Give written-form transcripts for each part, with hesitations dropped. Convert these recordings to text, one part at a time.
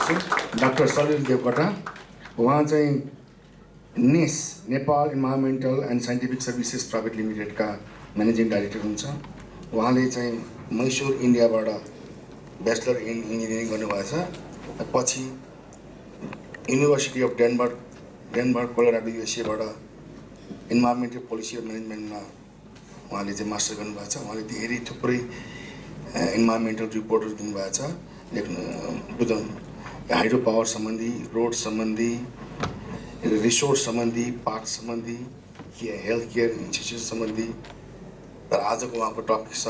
गर्छु डाक्टर सलिल देवकोटा। उहाँ चाहिँ NESS Nepal environmental and scientific services private लिमिटेडका म्यानेजिङ डाइरेक्टर हुनुहुन्छ। उहाँले चाहिँ मैसुर इन्डियाबाट ब्याचलर इन इन्जिनियरिङ गर्नुभएको छ। पछि युनिभर्सिटी अफ डेनमार्क कोलोराडो युएसएबाट इन्भाइरोमेन्टल पोलिसी र म्यानेजमेन्टमा उहाँले चाहिँ मास्टर गर्नुभएको छ। उहाँले धेरै थुप्रै इन्भाइरोमेन्टल रिपोर्टहरू दिनुभएको छ, हाइड्रो पावर सम्बन्धी, रोड सम्बन्धी, रिसोर्स सम्बन्धी, पार्क सम्बन्धी, हेल्थ केयर इन्स्टिट्युट सम्बन्धी। तर आजको उहाँको टपिक छ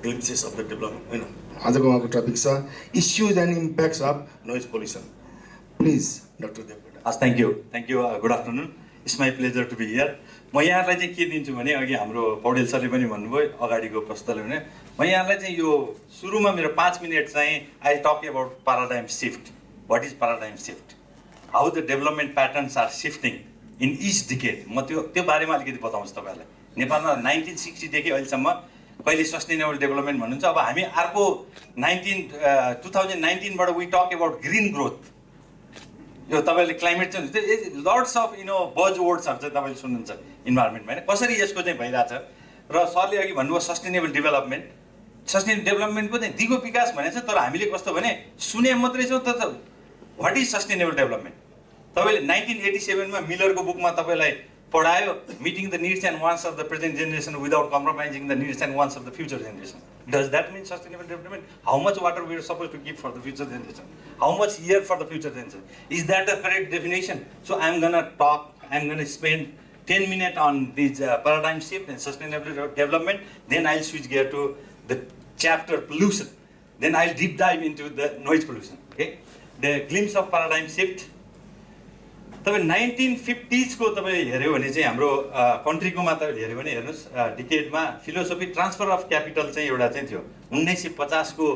ग्लिम्सेस अफ द डेभलपमेन्ट, होइन, आजको उहाँको टपिक छ issues and impacts of noise pollution. Please doctor Devkota. Thank you, good afternoon, it's my pleasure to be here. म यहाँलाई चाहिँ के दिन्छु भने अघि हाम्रो पौडेल सरले पनि भन्नुभयो अगाडिको प्रश्नले भने म यहाँलाई चाहिँ यो सुरुमा मेरो 5 मिनट चाहिँ I talk about paradigm shift. What is paradigm shift, how the development patterns are shifting in each decade. म त्यो बारेमा अलिकति बताउँछु तपाईँहरूलाई। नेपालमा 1960 देखि अहिलेसम्म कहिले सस्टेनेबल डेभलपमेन्ट भन्नुहुन्छ। अब हामी अर्को 2019बाट we talk about green growth. यो तपाईँले क्लाइमेट चेन्ज लट्स अफ बज वर्ड्सहरू चाहिँ तपाईँले सुन्नुहुन्छ इन्भाइरोमेन्टमा, होइन, कसरी यसको चाहिँ भइरहेछ। र सरले अघि भन्नुभयो सस्टेनेबल डेभलपमेन्ट। सस्टेनेबल डेभलपमेन्टको चाहिँ दिगो विकास भनेको छ, तर हामीले कस्तो भने सुने मात्रै छौँ। तर वाट इज सस्टेनेबल डेभलपमेन्ट तपाईँले 1987मा मिलरको बुकमा तपाईँलाई पढायो, meeting the needs and wants of the present generation without compromising the needs and wants of the future generation. Does that mean sustainable development? How much water we are supposed to keep for the future generation? How much air for the future generation? Is that the correct definition? So I'm gonna spend 10 minutes on this paradigm shift and sustainable development. Then I'll switch gear to the chapter pollution. Then I'll deep dive into the noise pollution. Okay? The glimpse of paradigm shift. तपाईँ 1950s को तपाईँ हेऱ्यो भने चाहिँ हाम्रो कन्ट्रीकोमा तपाईँले हेऱ्यो भने हेर्नुहोस् डिकेडमा फिलोसफी ट्रान्सफर अफ क्यापिटल चाहिँ एउटा चाहिँ थियो। 1950 को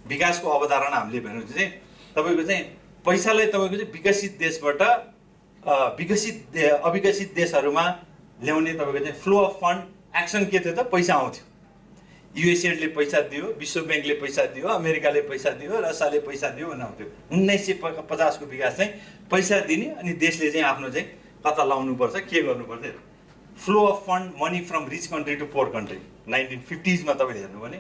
विकासको अवधारणा हामीले हेर्नु चाहिँ तपाईँको चाहिँ पैसालाई तपाईँको चाहिँ विकसित देशबाट अविकसित देशहरूमा ल्याउने तपाईँको चाहिँ फ्लो अफ फन्ड एक्सन के थियो त पैसा आउँथ्यो। युएसएडले पैसा दियो, विश्व ब्याङ्कले पैसा दियो, अमेरिकाले पैसा दियो, रसियाले पैसा दियो भन्ने आउँथ्यो। 1950 को विकास चाहिँ पैसा दिने अनि देशले चाहिँ आफ्नो चाहिँ कता लाउनुपर्छ, के गर्नुपर्छ, flow of fund money from rich country to poor country. 1950s मा तपाईँले हेर्नु भने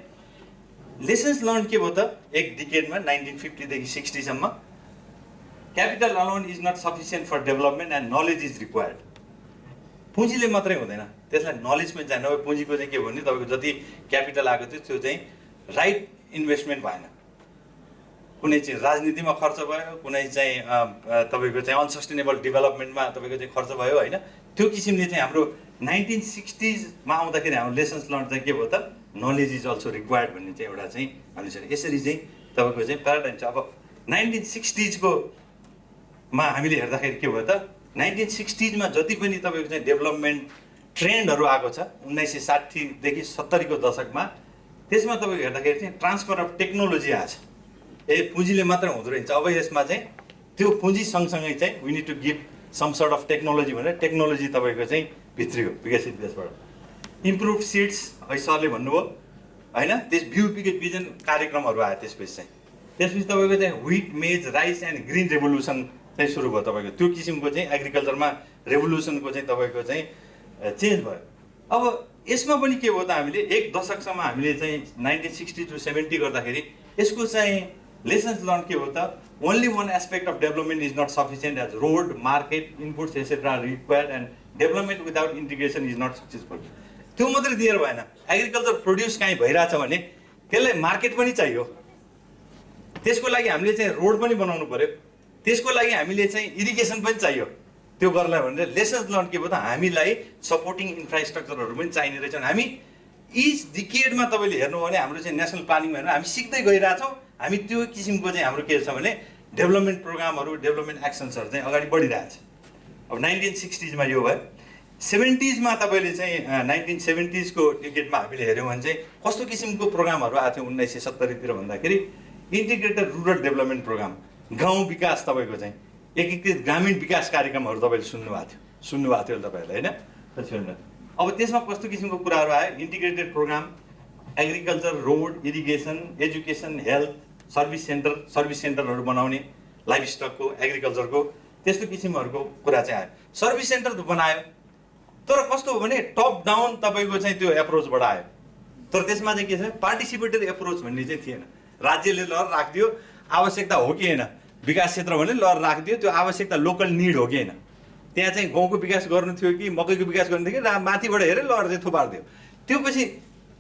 लेसन्स लर्न के भयो त एक डिकेडमा 1950 देखि 60 सम्म capital alone is not sufficient for development and knowledge is required. पुँजीले मात्रै हुँदैन, त्यसलाई नलेज पनि चाहिन्छ। अब पुँजीको चाहिँ के भन्ने तपाईँको जति क्यापिटल आएको थियो त्यो चाहिँ राइट इन्भेस्टमेन्ट भएन। कुनै चाहिँ राजनीतिमा खर्च भयो, कुनै चाहिँ तपाईँको चाहिँ अनसस्टेनेबल डेभलपमेन्टमा तपाईँको चाहिँ खर्च भयो, होइन। त्यो किसिमले चाहिँ हाम्रो 1960s मा आउँदाखेरि हाम्रो लेसन्स लर्न चाहिँ के भयो त नलेज इज अल्सो रिक्वायर्ड भन्ने चाहिँ एउटा चाहिँ हामीले छ। यसरी चाहिँ तपाईँको चाहिँ प्याराडाइम छ। अब 1960s को मा हामीले हेर्दाखेरि के भयो त 1960s मा जति पनि तपाईँको चाहिँ डेभलपमेन्ट ट्रेन्डहरू आएको छ 1960 देखि 70 को दशकमा, त्यसमा तपाईँको हेर्दाखेरि चाहिँ ट्रान्सफर अफ टेक्नोलोजी आएको छ। पुँजीले मात्र हुँदो रहेछ। अब यसमा चाहिँ त्यो पुँजी सँगसँगै चाहिँ we need to give some sort of technology भनेर टेक्नोलोजी तपाईँको चाहिँ भित्रियो विकसित देशबाट। इम्प्रुभ सिड्स है सरले भन्नुभयो, होइन, त्यस बिजन कार्यक्रमहरू आयो। त्यसपछि तपाईँको चाहिँ व्हिट, मेज, राइस एन्ड ग्रिन रेभोल्युसन चाहिँ सुरु भयो। तपाईँको त्यो किसिमको चाहिँ एग्रिकल्चरमा रेभोल्युसनको चाहिँ तपाईँको चाहिँ चेन्ज भयो। अब यसमा पनि के भयो त हामीले एक दशकसम्म हामीले चाहिँ 1960 to 70 गर्दाखेरि यसको चाहिँ लेसन्स लर्न के हो त only one aspect of development is not sufficient as road, market, inputs etcetera required and development without integration is not successful. त्यो मात्रै दिएर भएन, एग्रिकल्चर प्रोड्युस काहीँ भइरहेछ भने त्यसलाई मार्केट पनि चाहियो। त्यसको लागि हामीले चाहिँ रोड पनि बनाउनु पर्यो, त्यसको लागि हामीले चाहिँ इरिगेसन पनि चाहियो। त्यो गर्नलाई भनेर लेसन्स लर्न के भयो त हामीलाई सपोर्टिङ इन्फ्रास्ट्रक्चरहरू पनि चाहिने रहेछन्। हामी इच डिकेडमा तपाईँले हेर्नु भने हाम्रो चाहिँ नेसनल प्लानिङमा हेर्नु हामी सिक्दै गइरहेछौँ। हामी त्यो किसिमको चाहिँ हाम्रो के छ भने डेभलपमेन्ट प्रोग्रामहरू, डेभलपमेन्ट एक्सन्सहरू चाहिँ अगाडि बढिरहेछ। अब 1960s मा यो भयो। 70s मा तपाईँले चाहिँ 1970s को डिकेडमा हामीले हेऱ्यौँ भने चाहिँ कस्तो किसिमको प्रोग्रामहरू आएको थियो 1970 तिर भन्दाखेरि इन्टिग्रेटेड रुरल डेभलपमेन्ट प्रोग्राम, गाउँ विकास, तपाईँको चाहिँ एकीकृत ग्रामीण विकास कार्यक्रमहरू तपाईँले सुन्नुभएको थियो तपाईँहरूले, होइन। अब त्यसमा कस्तो किसिमको कुराहरू आयो, integrated program, agriculture, road, irrigation, education, health, service सेन्टरहरू बनाउने, लाइफ स्टकको एग्रिकल्चरको त्यस्तो किसिमहरूको कुरा चाहिँ आयो सर्भिस सेन्टर बनायो तर कस्तो हो भने टप डाउन तपाईँको चाहिँ त्यो एप्रोचबाट आयो तर त्यसमा चाहिँ के छ पार्टिसिपेटरी एप्रोच भन्ने चाहिँ थिएन राज्यले लहर राखिदियो आवश्यकता हो कि होइन विकास क्षेत्र भने लहर राखिदियो त्यो आवश्यकता लोकल निड हो कि होइन त्यहाँ चाहिँ गाउँको विकास गर्नु थियो कि मकैको विकास गर्नु थियो कि माथिबाट हेरेर लहर चाहिँ थुपारिदियो त्यो पछि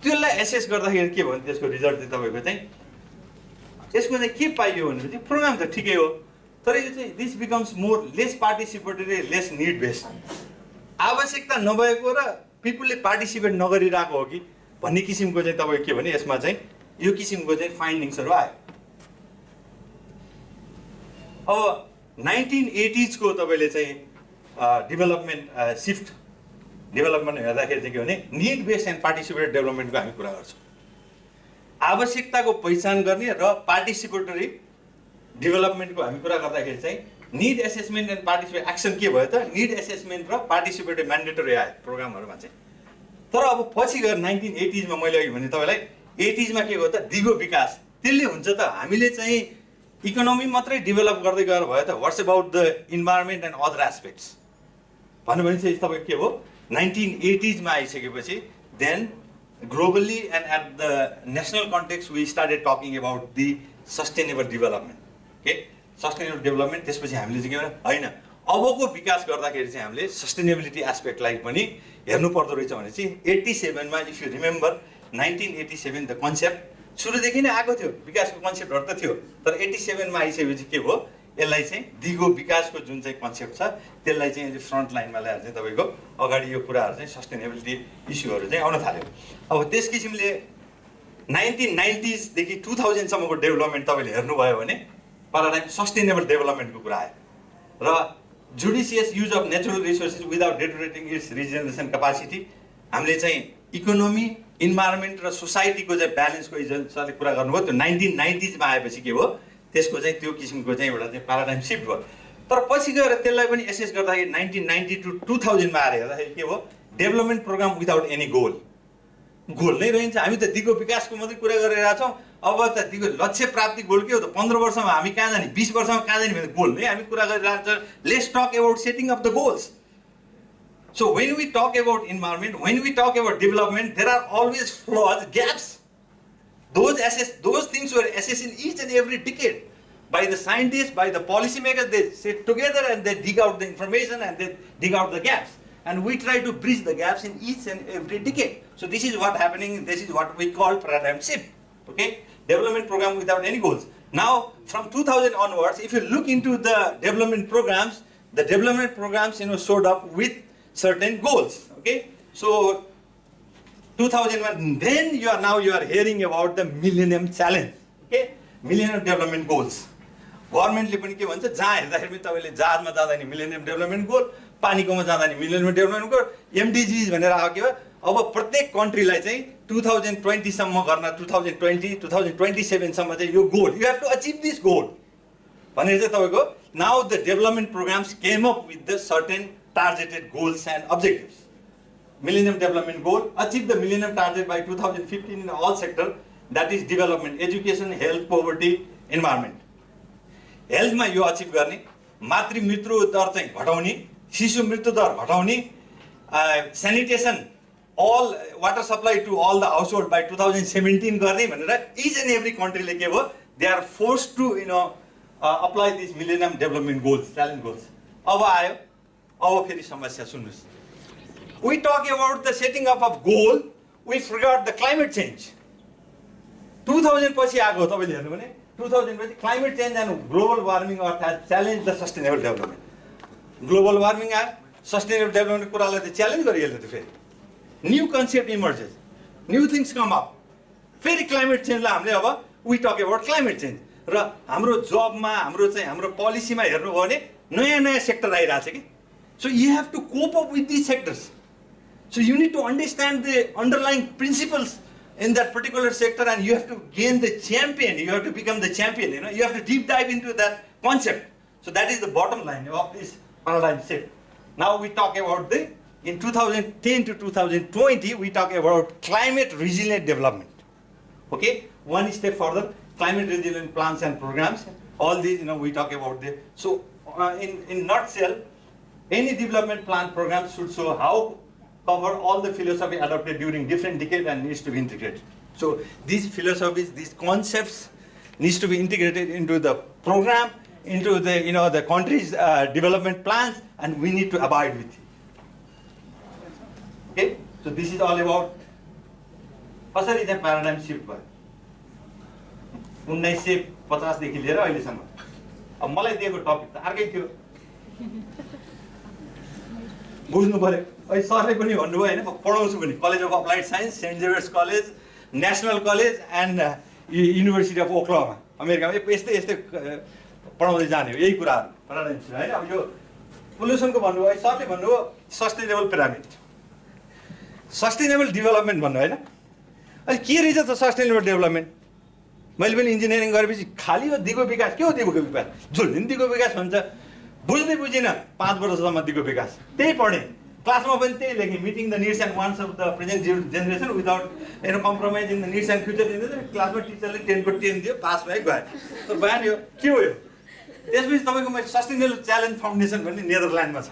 त्यसलाई एसेस गर्दाखेरि के भयो भने त्यसको रिजल्ट चाहिँ तपाईँको चाहिँ यसमा चाहिँ के पाइयो भनेपछि प्रोग्राम त ठिकै हो तर यो चाहिँ this becomes more less participatory lace need based आवश्यकता नभएको र पिपुलले पार्टिसिपेट नगरिरहेको हो कि भन्ने किसिमको चाहिँ तपाईँको के भने यसमा चाहिँ यो किसिमको चाहिँ फाइन्डिङ्सहरू आयो अब 1980s को तपाईँले चाहिँ डेभलपमेन्ट सिफ्ट डेभलपमेन्ट हेर्दाखेरि चाहिँ के भने निड बेस्ड एन्ड पार्टिसिपेटरी डेभलपमेन्टको हामी कुरा गर्छौँ आवश्यकताको पहिचान गर्ने र पार्टिसिपेटरी डेभलपमेन्टको हामी कुरा गर्दाखेरि चाहिँ need assessment and participate action के भयो त निड एसेसमेन्ट र पार्टिसिपेटरी म्यान्डेटरी आयो प्रोग्रामहरूमा चाहिँ तर अब पछि गएर 1980s मा मैले अघि भने तपाईँलाई 80s मा के हो त दिगो विकास त्यसले हुन्छ त हामीले चाहिँ इकोनोमी मात्रै डेभलप गर्दै गएर भयो त what's about the environment and other aspects भन्नु भने चाहिँ तपाईँको के हो 1980s मा आइसकेपछि then globally and at the national context we started talking about the sustainable development के सस्टेनेबल डेभलपमेन्ट त्यसपछि हामीले चाहिँ के भने होइन अबको विकास गर्दाखेरि चाहिँ हामीले सस्टेनेबिलिटी एस्पेक्टलाई पनि हेर्नु पर्दो रहेछ भने चाहिँ 87 मा if you remember 1987 the concept सुरुदेखि नै आएको थियो विकासको कन्सेप्टहरू त थियो तर 87 मा आइसकेपछि के भयो यसलाई चाहिँ दिगो विकासको जुन चाहिँ कन्सेप्ट छ त्यसलाई चाहिँ फ्रन्ट लाइनमा ल्याएर चाहिँ तपाईँको अगाडि यो कुराहरू चाहिँ सस्टेनेबिलिटी इस्युहरू चाहिँ आउन थाल्यो अब त्यस किसिमले 1990s देखि 2000 सम्मको डेभलपमेन्ट तपाईँले हेर्नुभयो भने प्याराडाइम सस्टेनेबल डेभलपमेन्टको कुरा आयो र judicious use of natural resources without deteriorating its regeneration capacity हामीले चाहिँ इकोनोमी इन्भाइरोमेन्ट र सोसाइटीको चाहिँ ब्यालेन्सको इजनले कुरा गर्नुभयो त्यो 1990s मा आएपछि के भयो त्यसको चाहिँ त्यो किसिमको चाहिँ एउटा चाहिँ प्याराडाइम सिफ्ट भयो तर पछि गएर त्यसलाई पनि एसेस गर्दाखेरि 1990 टु 2000 मा आएर हेर्दाखेरि के भयो development program without any goal नै रहन्छ हामी त दिगो विकासको मात्रै कुरा गरिरहेका छौँ अब त दिगो लक्ष्य प्राप्ति गोल के हो त 15 वर्षमा हामी कहाँ जाने 20 वर्षमा कहाँ जाने भने गोल नै हामी कुरा गरिरहेका छौँ let's talk about setting of the goals So when we talk about environment, when we talk about development, there are always flaws, gaps. Those things were assessed in each and every decade by the scientists, by the policymakers. They sit together and they dig out the information and they dig out the gaps. And we try to bridge the gaps in each and every decade. So this is what happening. This is what we call paradigm shift. Okay, development program without any goals. Now from 2000 onwards, if you look into the development programs, showed up with certain goals. Okay, so 2001 then you are hearing about the millennium challenge. Okay, millennium development goals. गभर्नमेन्टले पनि के भन्छ जहाँ हेर्दाखेरि पनि तपाईँले जहाजमा जाँदा नि मिलेनियम डेभलपमेन्ट गोल पानीकोमा जाँदा नि मिलेनियम डेभलपमेन्ट गोल एमडिजिज भनेर आएको के भयो अब प्रत्येक कन्ट्रीलाई चाहिँ 2020 सम्म गर्न 2027 सम्म चाहिँ यो goal you have to achieve this goal भनेर चाहिँ तपाईँको now the development programs came up with the certain targeted goals and objectives. Millennium Development Goal, achieve the Millennium Target by 2015 in all sectors, that is development, education, health, poverty, environment. Health मा यो achieve गर्ने, मातृ मृत्यु दर चाहिँ घटाउने, शिशु मृत्यु दर घटाउने, sanitation, all water supply to all the household by 2017 गर्ने भनेर each and every country ले के भयो, they are forced to apply these Millennium Development Goals, challenge goals. अब आयो अब फेरि समस्या सुन्नुहोस् we talk about the setting up of goal we forgot the climate change 2000 पछि आएको तपाईले हेर्नु भने 2000 पछि climate change and global warming has challenged the sustainable development global warming आयो sustainable development कुरालाई त च्यालेन्ज गरिहाल्यो त फेरि new concept emerges new things come up फेरि climate change लाई हामीले अब we talk about climate change र हाम्रो जबमा हाम्रो पोलिसीमा हेर्नु भयो भने नयाँ सेक्टर आइरहेछ कि So you have to cope up with these sectors. So you need to understand the underlying principles in that particular sector and you have to gain the champion. You have to become the champion. You have to deep dive into that concept. So that is the bottom line of this paradigm shift. Now we talk about in 2010 to 2020, we talk about climate resilient development. Okay, one step further, climate resilient plans and programs. all these, we talk about this. So in nutshell, any development plan program should show how cover all the philosophy adopted during different decades and needs to be integrated. So these philosophies, these concepts needs to be integrated into the program, into the the country's development plans, and we need to abide with it. Okay, so this is all about कसरी चाहिँ paradigm shift भयो 1950 देखि लिएर अहिलेसम्म। अब मलाई दिएको topic त अर्कै थियो, बुझ्नु पर्यो। अहिले सरले पनि भन्नुभयो हैन, पढाउँछु पनि college of applied science, saint Xavier's college, national college and university of Oklahoma अमेरिकामा यस्तै यस्तै पढाउँदै जाने हो यही कुराहरू प्याराडाइम शिफ्ट हैन। अब यो पोल्युसनको भन्नुभयो, सरले भन्नुभयो सस्टेनेबल पिरामिड, सस्टेनेबल डेभलपमेन्ट भन्नु हैन। अहिले के रहेछ त सस्टेनेबल डेभलपमेन्ट? मैले पनि इन्जिनियरिङ गरेपछि खालि हो दिगो विकास। के हो दिगो विकास? झुल्लिन दिगो विकास भन्छ, बुझ्दै बुझिनँ 5 वर्षसम्म दिगो विकास। त्यही पढेँ, क्लासमा पनि त्यही लेखेँ, meeting the needs and wants of the present generation without compromise in the needs and future generation. क्लासमा टिचरले 10 को 10 दियो, पास भए गयो। तर बयान यो के हो यो? त्यसपछि तपाईँको मैले सस्टेनेबल च्यालेन्ज फाउन्डेसन भन्ने नेदरल्यान्डमा छ,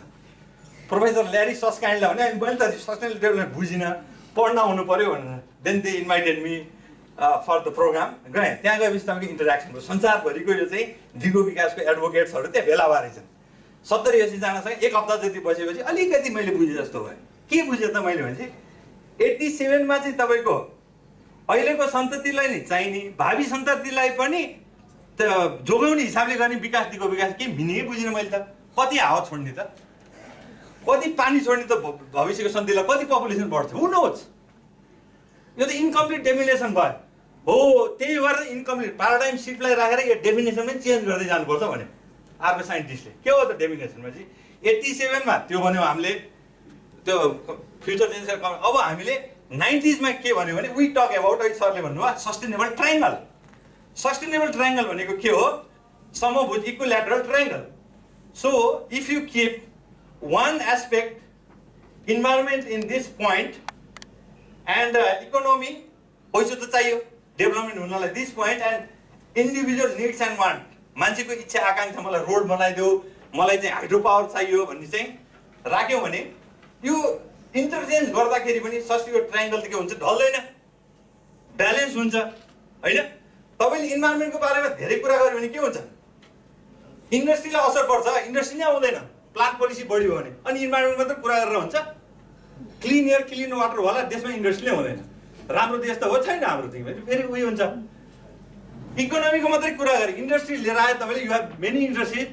प्रोफेसर ल्यारी सस्काइन्डले भने मैले त सस्टेनेबल डेभलपमेन्ट बुझिनँ, पढ्न आउनु पऱ्यो भनेर। Then they invited me for the program. गएँ, त्यहाँ गएपछि तपाईँको इन्टरेक्सन भयो। संसारभरिको यो चाहिँ दिगो विकासको एडभोकेट्सहरू त्यहाँ भेला भएर छन्। 70-80जनासँग 1 हप्ता जति बसेपछि अलिकति मैले बुझेँ जस्तो भयो। के बुझेँ त मैले भने 87मा चाहिँ तपाईँको अहिलेको सन्ततिलाई नि चाहिने, भावी सन्ततिलाई पनि त जोगाउने हिसाबले गर्ने विकास दिगो विकास के मिनिङै बुझिनँ मैले त। कति हावा छोड्ने त, कति पानी छोड्ने त भविष्यको सन्ततिलाई, कति पपुलेसन बढ्छ, हु नोज। यो त इन्कम्प्लिट डेफिनेसन भयो हो। त्यही भएर इन्कम्प्लिट प्याराडाइम सिफ्टलाई राखेर यो डेफिनेसन पनि चेन्ज गर्दै जानुपर्छ भन्यो अर्को साइन्टिस्टले। के हो त डेफिनेसनमा चाहिँ 87मा त्यो भन्यो हामीले, त्यो फ्युचर जेनेरेसन। अब हामीले 90sमा के भन्यो भने वी टक अबाउट, अहिले सरले भन्नुभयो सस्टेनेबल ट्रायङ्गल। सस्टेनेबल ट्रायङ्गल भनेको के हो? समभुज equilateral triangle. So if you keep one aspect, environment in this point, and economy, पैसा त चाहियो डेभलपमेन्ट हुनलाई this point, and individual needs and want, मान्छेको इच्छा आकाङ्क्षा, मलाई रोड बनाइदेऊ, मलाई चाहिँ हाइड्रो पावर चाहियो भन्ने चाहिँ राख्यौँ भने यो इन्टरचेन्ज गर्दाखेरि पनि सस्टेनेबल ट्रायङ्गल त के हुन्छ? ढल्दैन, ब्यालेन्स हुन्छ हैन। तपाईँले इन्भाइरोमेन्टको बारेमा धेरै कुरा गर्यो भने के हुन्छ? इन्डस्ट्रीलाई असर पर्छ, इन्डस्ट्री नै आउँदैन, प्लान्ट पोलिसी बढी भयो भने। अनि इन्भाइरोमेन्ट मात्र कुरा गरेर हुन्छ? क्लिन एयर क्लिन वाटर होला देशमा इन्डस्ट्री नै हुँदैन। राम्रो देश त हो छैन हाम्रो चाहिँ, फेरि उयो हुन्छ। इकोनोमीको मात्रै कुरा गरे, इन्डस्ट्री लिएर आयो तपाईँले, you have many industries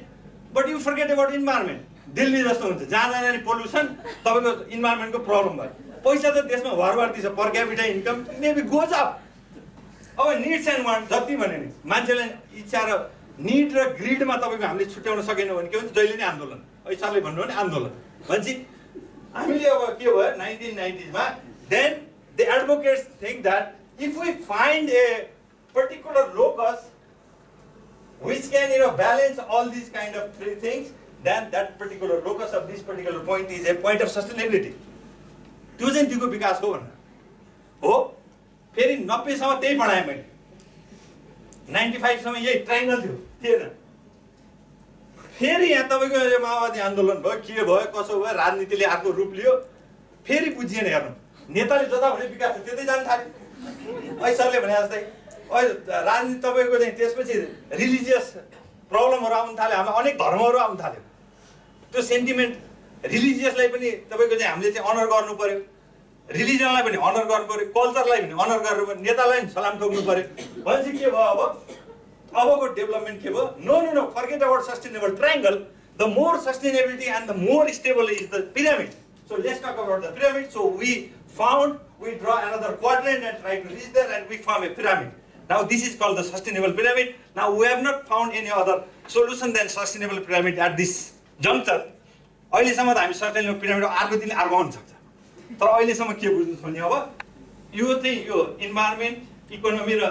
but you forget about environment. Delhi जस्तो हुन्छ, जहाँ जाने पोल्युसन, तपाईँको इन्भाइरोमेन्टको प्रब्लम भयो। पैसा त देशमा भरभर्ती छ, पर capita income maybe goes up. अब निड्स एन्ड वान्ट जति भन्यो नि, मान्छेलाई इच्छा र निड र ग्रिडमा तपाईँको हामीले छुट्याउन सकेन भने के हुन्छ? जहिले नै आन्दोलन। अहिले सरले भन्नुभयो भने आन्दोलन भन्छ। हामीले अब के भयो 1990sमा, then the advocates think that if we find a particular locus which can balance all these kind of three things, then that particular locus of this particular point is a point of sustainability. त्यो चाहिँ दिगो विकास हो भन्नु हो। फेरि 90 सम्म त्यही पढाएँ मैले, 95 सम्म यही ट्रायङ्गल थियो, थिएन। फेरि यहाँ तपाईँको यो माओवादी आन्दोलन भयो, के भयो कसो भयो, राजनीतिले अर्को रूप लियो, फेरि बुझिएन। हेर्नु, नेताले जता भने विकास त्यतै जान थाल्यो। अहिले सरले भने जस्तै अहिले राजनीति तपाईँको चाहिँ त्यसपछि रिलिजियस प्रब्लमहरू आउनु थाल्यो, हाम्रो अनेक धर्महरू आउनु थाल्यो। त्यो सेन्टिमेन्ट रिलिजियसलाई पनि तपाईँको चाहिँ हामीले चाहिँ अनर गर्नु पर्यो, रिलिजनलाई पनि अनर गर्नु पर्यो, कल्चरलाई पनि अनर गर्नु पर्यो, नेतालाई पनि सलाम ठोक्नु पर्यो। भनेपछि के भयो अबको डेभलपमेन्ट के भयो? No forget about sustainable triangle, the more sustainability and the more stable is the pyramid. So let's talk about the pyramid. So we draw another quadrant and try to reach there, and we form a pyramid. Now this is called the sustainable pyramid. Now we have not found any other solution than sustainable pyramid at this juncture. अहिलेसम्म त हामी sustainable pyramid अर्को दिन अर्को आउन सक्छ, तर अहिलेसम्म के बुझ्नु छ भने अब यो चाहिँ यो इन्भाइरोमेन्ट, इकोनोमी र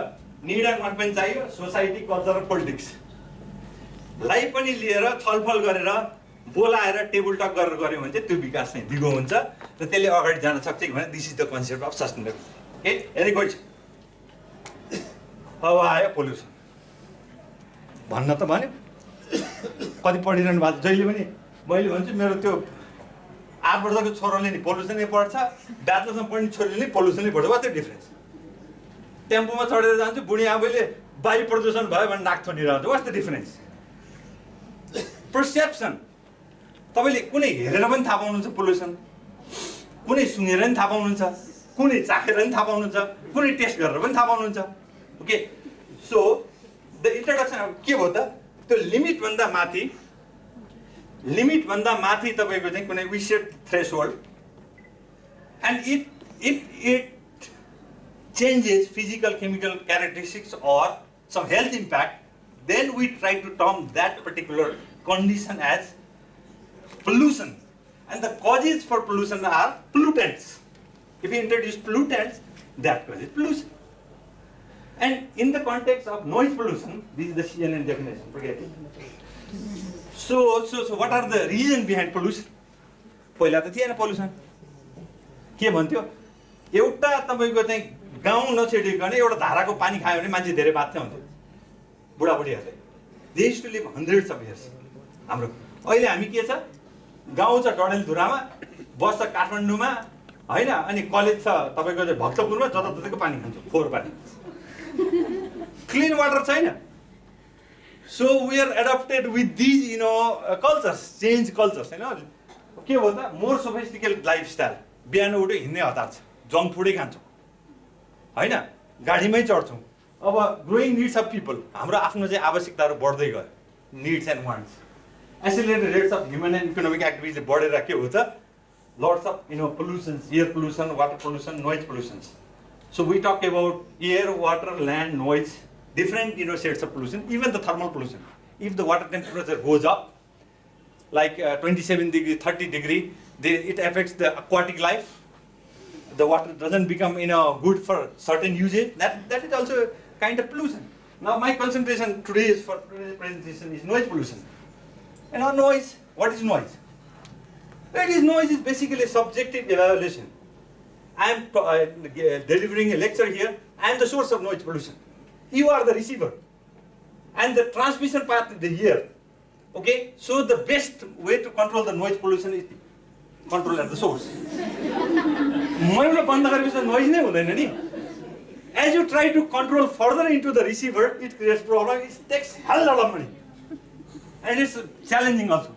निड एन्ड वान्ट पनि चाहियो, सोसाइटी, कल्चर र पोलिटिक्सलाई पनि लिएर छलफल गरेर बोलाएर टेबल टक गरेर गऱ्यो भने चाहिँ त्यो विकास चाहिँ दिगो हुन्छ र त्यसले अगाडि जान सक्छ कि भने this is the concept of sustainable. Any question? अब आयो पोल्युसन. भन्न त भन्यो कति पढिरहनु भएको जहिले पनि मैले भन्छु मेरो त्यो 8 वर्षको छोराले नि पोल्युसनै पढ्छ ब्याचलरमा पढ्ने छोरीले नि पोल्युसनै पढ्छ वाट्स द डिफरेन्स टेम्पोमा चढेर जान्छु बुढी आफैले वायु प्रदूषण भयो भने नाक थोनिरहन्छ वाट्स द डिफरेन्स पर्सेप्सन तपाईँले कुनै हेरेर पनि थाहा पाउनुहुन्छ पोल्युसन कुनै सुँगेर पनि थाहा पाउनुहुन्छ कुनै चाखेर पनि थाहा पाउनुहुन्छ कुनै टेस्ट गरेर पनि थाहा पाउनुहुन्छ ओके सो द इन्ट्रोडक्सन के भयो त त्यो लिमिटभन्दा माथि तपाईँको चाहिँ कुनै we set threshold and if it changes physical chemical characteristics or some health impact, then we try to term that particular condition as pollution. And the causes for pollution are pollutants. If you introduce pollutants, that causes pollution. And in the context of noise pollution, this is the CNN definition, forget it. So what are the reasons behind pollution? पहिला त थिएन pollution. के भन्थ्यो एउटा तपाईको चाहिँ गाउँ नछेडिकन एउटा धाराको पानी खायो भने मान्छे धेरै बाँच्ने हुन्थ्यो बुढाबुढीहरूले they used to live hundreds of years हाम्रो अहिले हामी के छ गाउँ छ डडेलधुरामा बस छ काठमाडौँमा हैन अनि कलेज छ तपाईको चाहिँ भक्तपुरमा जताततैको पानी खान्छ फोहोर पानी क्लिन वाटर छैन so we are adapted with these cultures change cultures हैन के भयो त मोर सोफिस्टिकेटेड लाइफस्टाइल बिहान उठ्यो हिँड्ने हतार छ जङ्क फुडै खान्छौँ हैन गाडीमै चढ्छौँ अब ग्रोइङ निड्स अफ पिपल हाम्रो आफ्नो चाहिँ आवश्यकताहरू बढ्दै गयो needs and wants accelerated rates of human and economic activity बढेर के हो त lots of pollutions air pollution water pollution noise pollutions so we talk about air water land noise different sets of pollution even the thermal pollution if the water temperature goes up like 27 degree 30 degree it affects the aquatic life the water doesn't become good for certain usage that is also kind of pollution now my concentration today is for today's presentation is noise pollution noise what is noise noise is basically subjective evaluation I am delivering a lecture here I am the source of noise pollution you are the receiver and the transmission part is the ear okay so the best way to control the noise pollution is control at the source मैले बन्द गरेपछि noise नै हुँदैन नि as you try to control further into the receiver it creates problem it takes hell lot of money and it's challenging also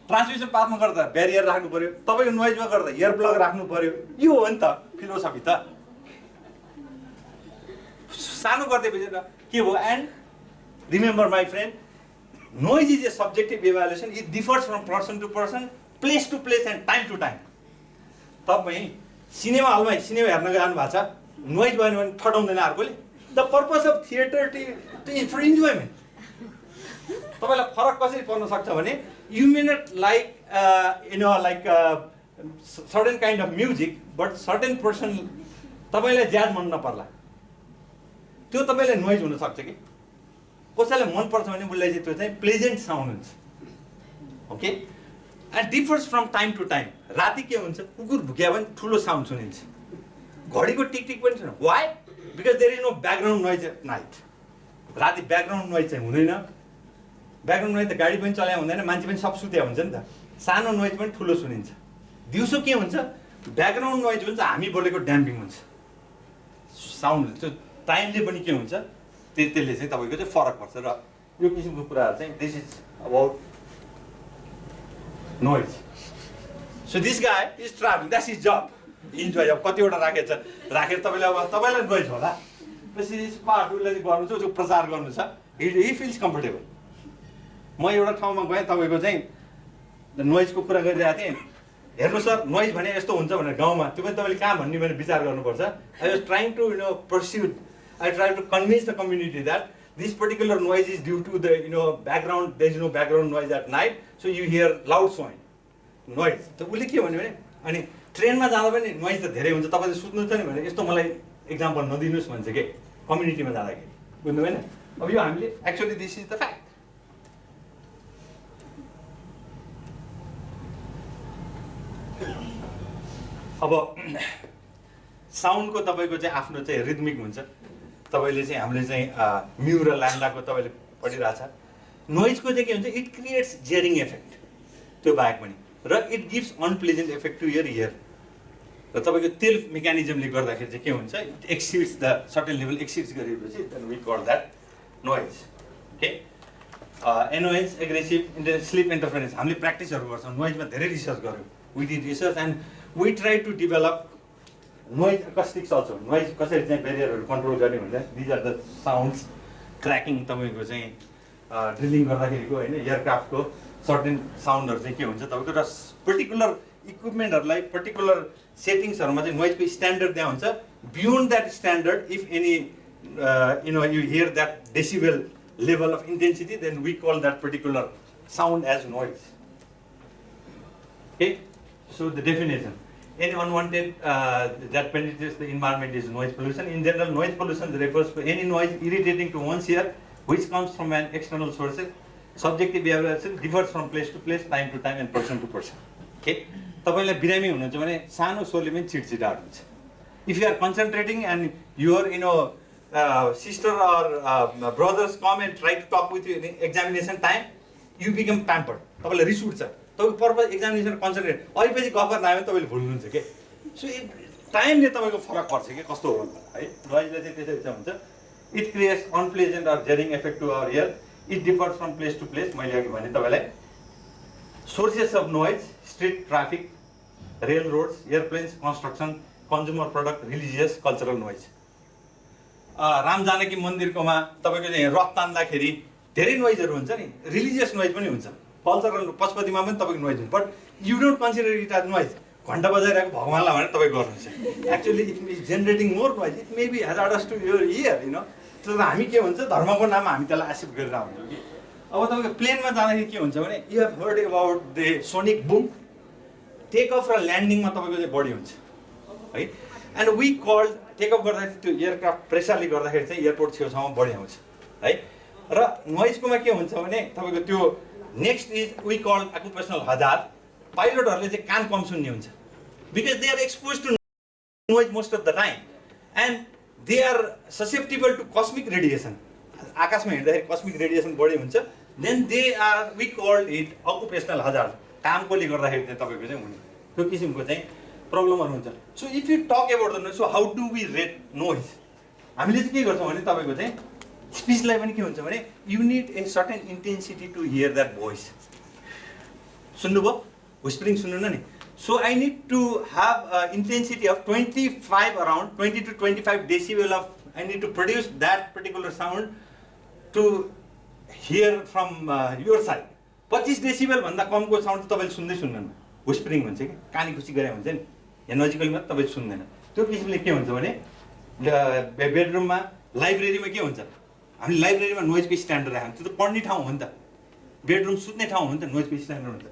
transmission पाथमा गर्दा barrier राख्नु पर्यो तपाईको नोइजमा गर्दा इयर प्लग राख्नु पर्यो यो हो नि त फिलोसफी त सानो गर्दै पछि के हो and remember my friend noise is a subjective evaluation it differs from person to person place to place and time to time तपाई सिनेमा हलमा सिनेमा हेर्न जानु भएको छ नोइज भयो भने ठटाउँदैन अर्कोले the purpose of theatre to for enjoyment तपाईलाई फरक कसरी पर्न सक्छ भने you may not like like certain kind of music but certain person तपाईलाई ज्याज मन नपर्ला त्यो तपाईलाई नोइज हुन सक्छ कि कसैलाई मन पर्छ भने उसलाई चाहिँ त्यो चाहिँ प्लेजेन्ट साउन्ड हुन्छ okay and differs from time to time राति के हुन्छ कुकुर भुक्या भने ठुलो साउन्ड सुनिन्छ घडीको टिकटिक पनि छैन why because there is no background noise at night राति ब्याकग्राउन्ड नोइज चाहिँ हुँदैन ब्याकग्राउन्ड नोइज त गाडी पनि चलाए हुँदैन मान्छे पनि सब सुत्या हुन्छ नि त सानो नोइज पनि ठुलो सुनिन्छ दिउँसो के हुन्छ ब्याकग्राउन्ड नोइज हुन्छ हामी बोलेको ड्याम्पिङ हुन्छ साउन्ड त्यो टाइमले पनि के हुन्छ त्यसले चाहिँ तपाईको चाहिँ फरक पर्छ र यो किसिमको कुराहरू चाहिँ this is about noise so this guy is travelling that's is जब इन्जोय अब कतिवटा राखेर तपाईँलाई नोइज होला पछि पार्ट उसलाई गर्नु छ जो प्रचार गर्नु छ हि फिल्स कम्फर्टेबल म एउटा ठाउँमा गएँ तपाईँको चाहिँ नोइजको कुरा गरिरहेको थिएँ हेर्नु सर नोइज भने यस्तो हुन्छ भनेर गाउँमा त्यो पनि तपाईँले कहाँ भन्ने भने विचार गर्नुपर्छ I was trying to pursue I try to convince the community that this particular noise is due to the background. There is no background noise at night, so you hear loud sound noise. So उसले के भन्यो भने अनि ट्रेनमा जाँदा पनि noise त धेरै हुन्छ तपाईले सुत्नु छ नि भने यस्तो मलाई एक्जाम्पल नदिनुस् भन्छ के कम्युनिटीमा जाँदाखेरि बुझ्नु भएन अब यो हामीले actually this is the fact अब साउन्डको तपाईको चाहिँ आफ्नो चाहिँ रिदमिक हुन्छ तपाईले चाहिँ हामीले चाहिँ म्यु र ल्याम्डाको तपाईले पढिरहेछ नोइजको चाहिँ के हुन्छ, इट क्रिएट्स जेरिङ इफेक्ट त्यो बाहेक पनि, र it gives unpleasant effect to your ear. र तपाईँको तेल मेकानिजमले गर्दाखेरि चाहिँ के हुन्छ, it exceeds the certain level exceeds गरेपछि then we call that noise. Okay, NOS aggressive sleep interference हामीले प्र्याक्टिसहरू गर्छौँ, नोइजमा धेरै रिसर्च गऱ्यौँ, we did research and we try to develop noise acoustics also. Noise कसरी चाहिँ बेरियरहरू कन्ट्रोल गर्ने भन्दा these are the sounds, cracking तपाईँको चाहिँ ड्रिलिङ गर्दाखेरिको होइन, एयरक्राफ्टको सर्टेन साउन्डहरू चाहिँ के हुन्छ तपाईँको, र पर्टिकुलर इक्विपमेन्टहरूलाई पर्टिकुलर सेटिङ्सहरूमा चाहिँ नोइजको स्ट्यान्डर्ड त्यहाँ हुन्छ। Beyond that standard if any you hear that decibel level of intensity, then we call that particular sound as noise. Okay, so the definition: any unwanted that penetrates the environment is noise pollution. In general, noise pollution refers to any noise irritating to one's ear which comes from an external source. Subjective behavior differs from place to place, time to time, and person to person. Okay, तपाईलाई बिरामी हुनुहुन्छ भने सानो स्वरले पनि चिडचिडाट हुन्छ। If you are concentrating and your sister or brothers come and try to talk with you in examination time, you become pampered. तपाईँलाई रिस उठ्छ, तपाईँको पर्पज एक्जामिनेसन कन्सन्ट्रेट, अलिपछि गफ गर्न आयो भने तपाईँले भुल्नुहुन्छ के। सो टाइमले तपाईँको फरक पर्छ कि कस्तो हो है। नोइजले चाहिँ त्यसरी चाहिँ हुन्छ, it creates unpleasant or jarring effect to our ear, it differs from place to place. मैले अघि भने तपाईँलाई sources of noise: street traffic, rail roads, airplanes, construction, consumer product, religious, cultural noise. Ram Janaki मन्दिरकोमा तपाईँको चाहिँ रथ तान्दाखेरि धेरै नोइजहरू हुन्छ नि, रिलिजियस नोइज पनि हुन्छ, कल्चरल पशुपतिमा पनि तपाईँको नोइज हुन्छ, but you don't consider it as noise. घन्टा बजाइरहेको भगवान्लाई भनेर तपाईँ गर्नुहुन्छ, actually it is generating more noise, it may be hazardous to your ear तर हामी के हुन्छ, धर्मको नाममा हामी त्यसलाई एक्सेप्ट गरेर हुन्छौँ कि। अब तपाईँको प्लेनमा जाँदाखेरि के हुन्छ भने, you have heard about the sonic boom, take off र ल्यान्डिङमा तपाईँको चाहिँ बढी हुन्छ है। And we called take off गर्दाखेरि त्यो एयरक्राफ्ट प्रेसरले गर्दाखेरि चाहिँ एयरपोर्ट छेउछाउमा बढी आउँछ है। र नोइजकोमा के हुन्छ भने तपाईँको त्यो next is we call occupational hazard. पाइलटहरूले चाहिँ कान कम सुन्ने हुन्छ, because they are expose to noise most of the time and they are susceptible to cosmic radiation. आकाशमा हिँड्दाखेरि कस्मिक रेडिएसन बढी हुन्छ, then they are we called it occupational hazard. कामकोले गर्दाखेरि चाहिँ तपाईँको चाहिँ हुने त्यो किसिमको चाहिँ प्रब्लमहरू हुन्छ। So if you talk about the noise, so how do we rate noise? हामीले चाहिँ के गर्छौँ भने तपाईँको चाहिँ स्पिचलाई पनि के हुन्छ भने, you need a certain intensity to hear that voice. सुन्नुभयो, व्हिस्परिङ सुन्नु न नि। So I need to have intensity of 25 around 20 to 25 decibel of I need to produce that particular sound to hear from your side. 25 decibel भन्दा कमको sound तपाईँले सुन्दै सुन्दैन, व्हिस्परिङ भन्छ कि, कानी खुसी गरे हुन्छ नि, यहाँ नजिकैमा तपाईँ सुन्दैन। त्यो किसिमले के हुन्छ भने बेडरुममा, लाइब्रेरीमा के हुन्छ, हामीले लाइब्रेरीमा नोइजको स्ट्यान्डर्ड राख्छौँ, त्यो त पढ्ने ठाउँ हो नि त, बेडरुम सुत्ने ठाउँ हो नि त, नोइजको स्ट्यान्डर्ड हुन्छ।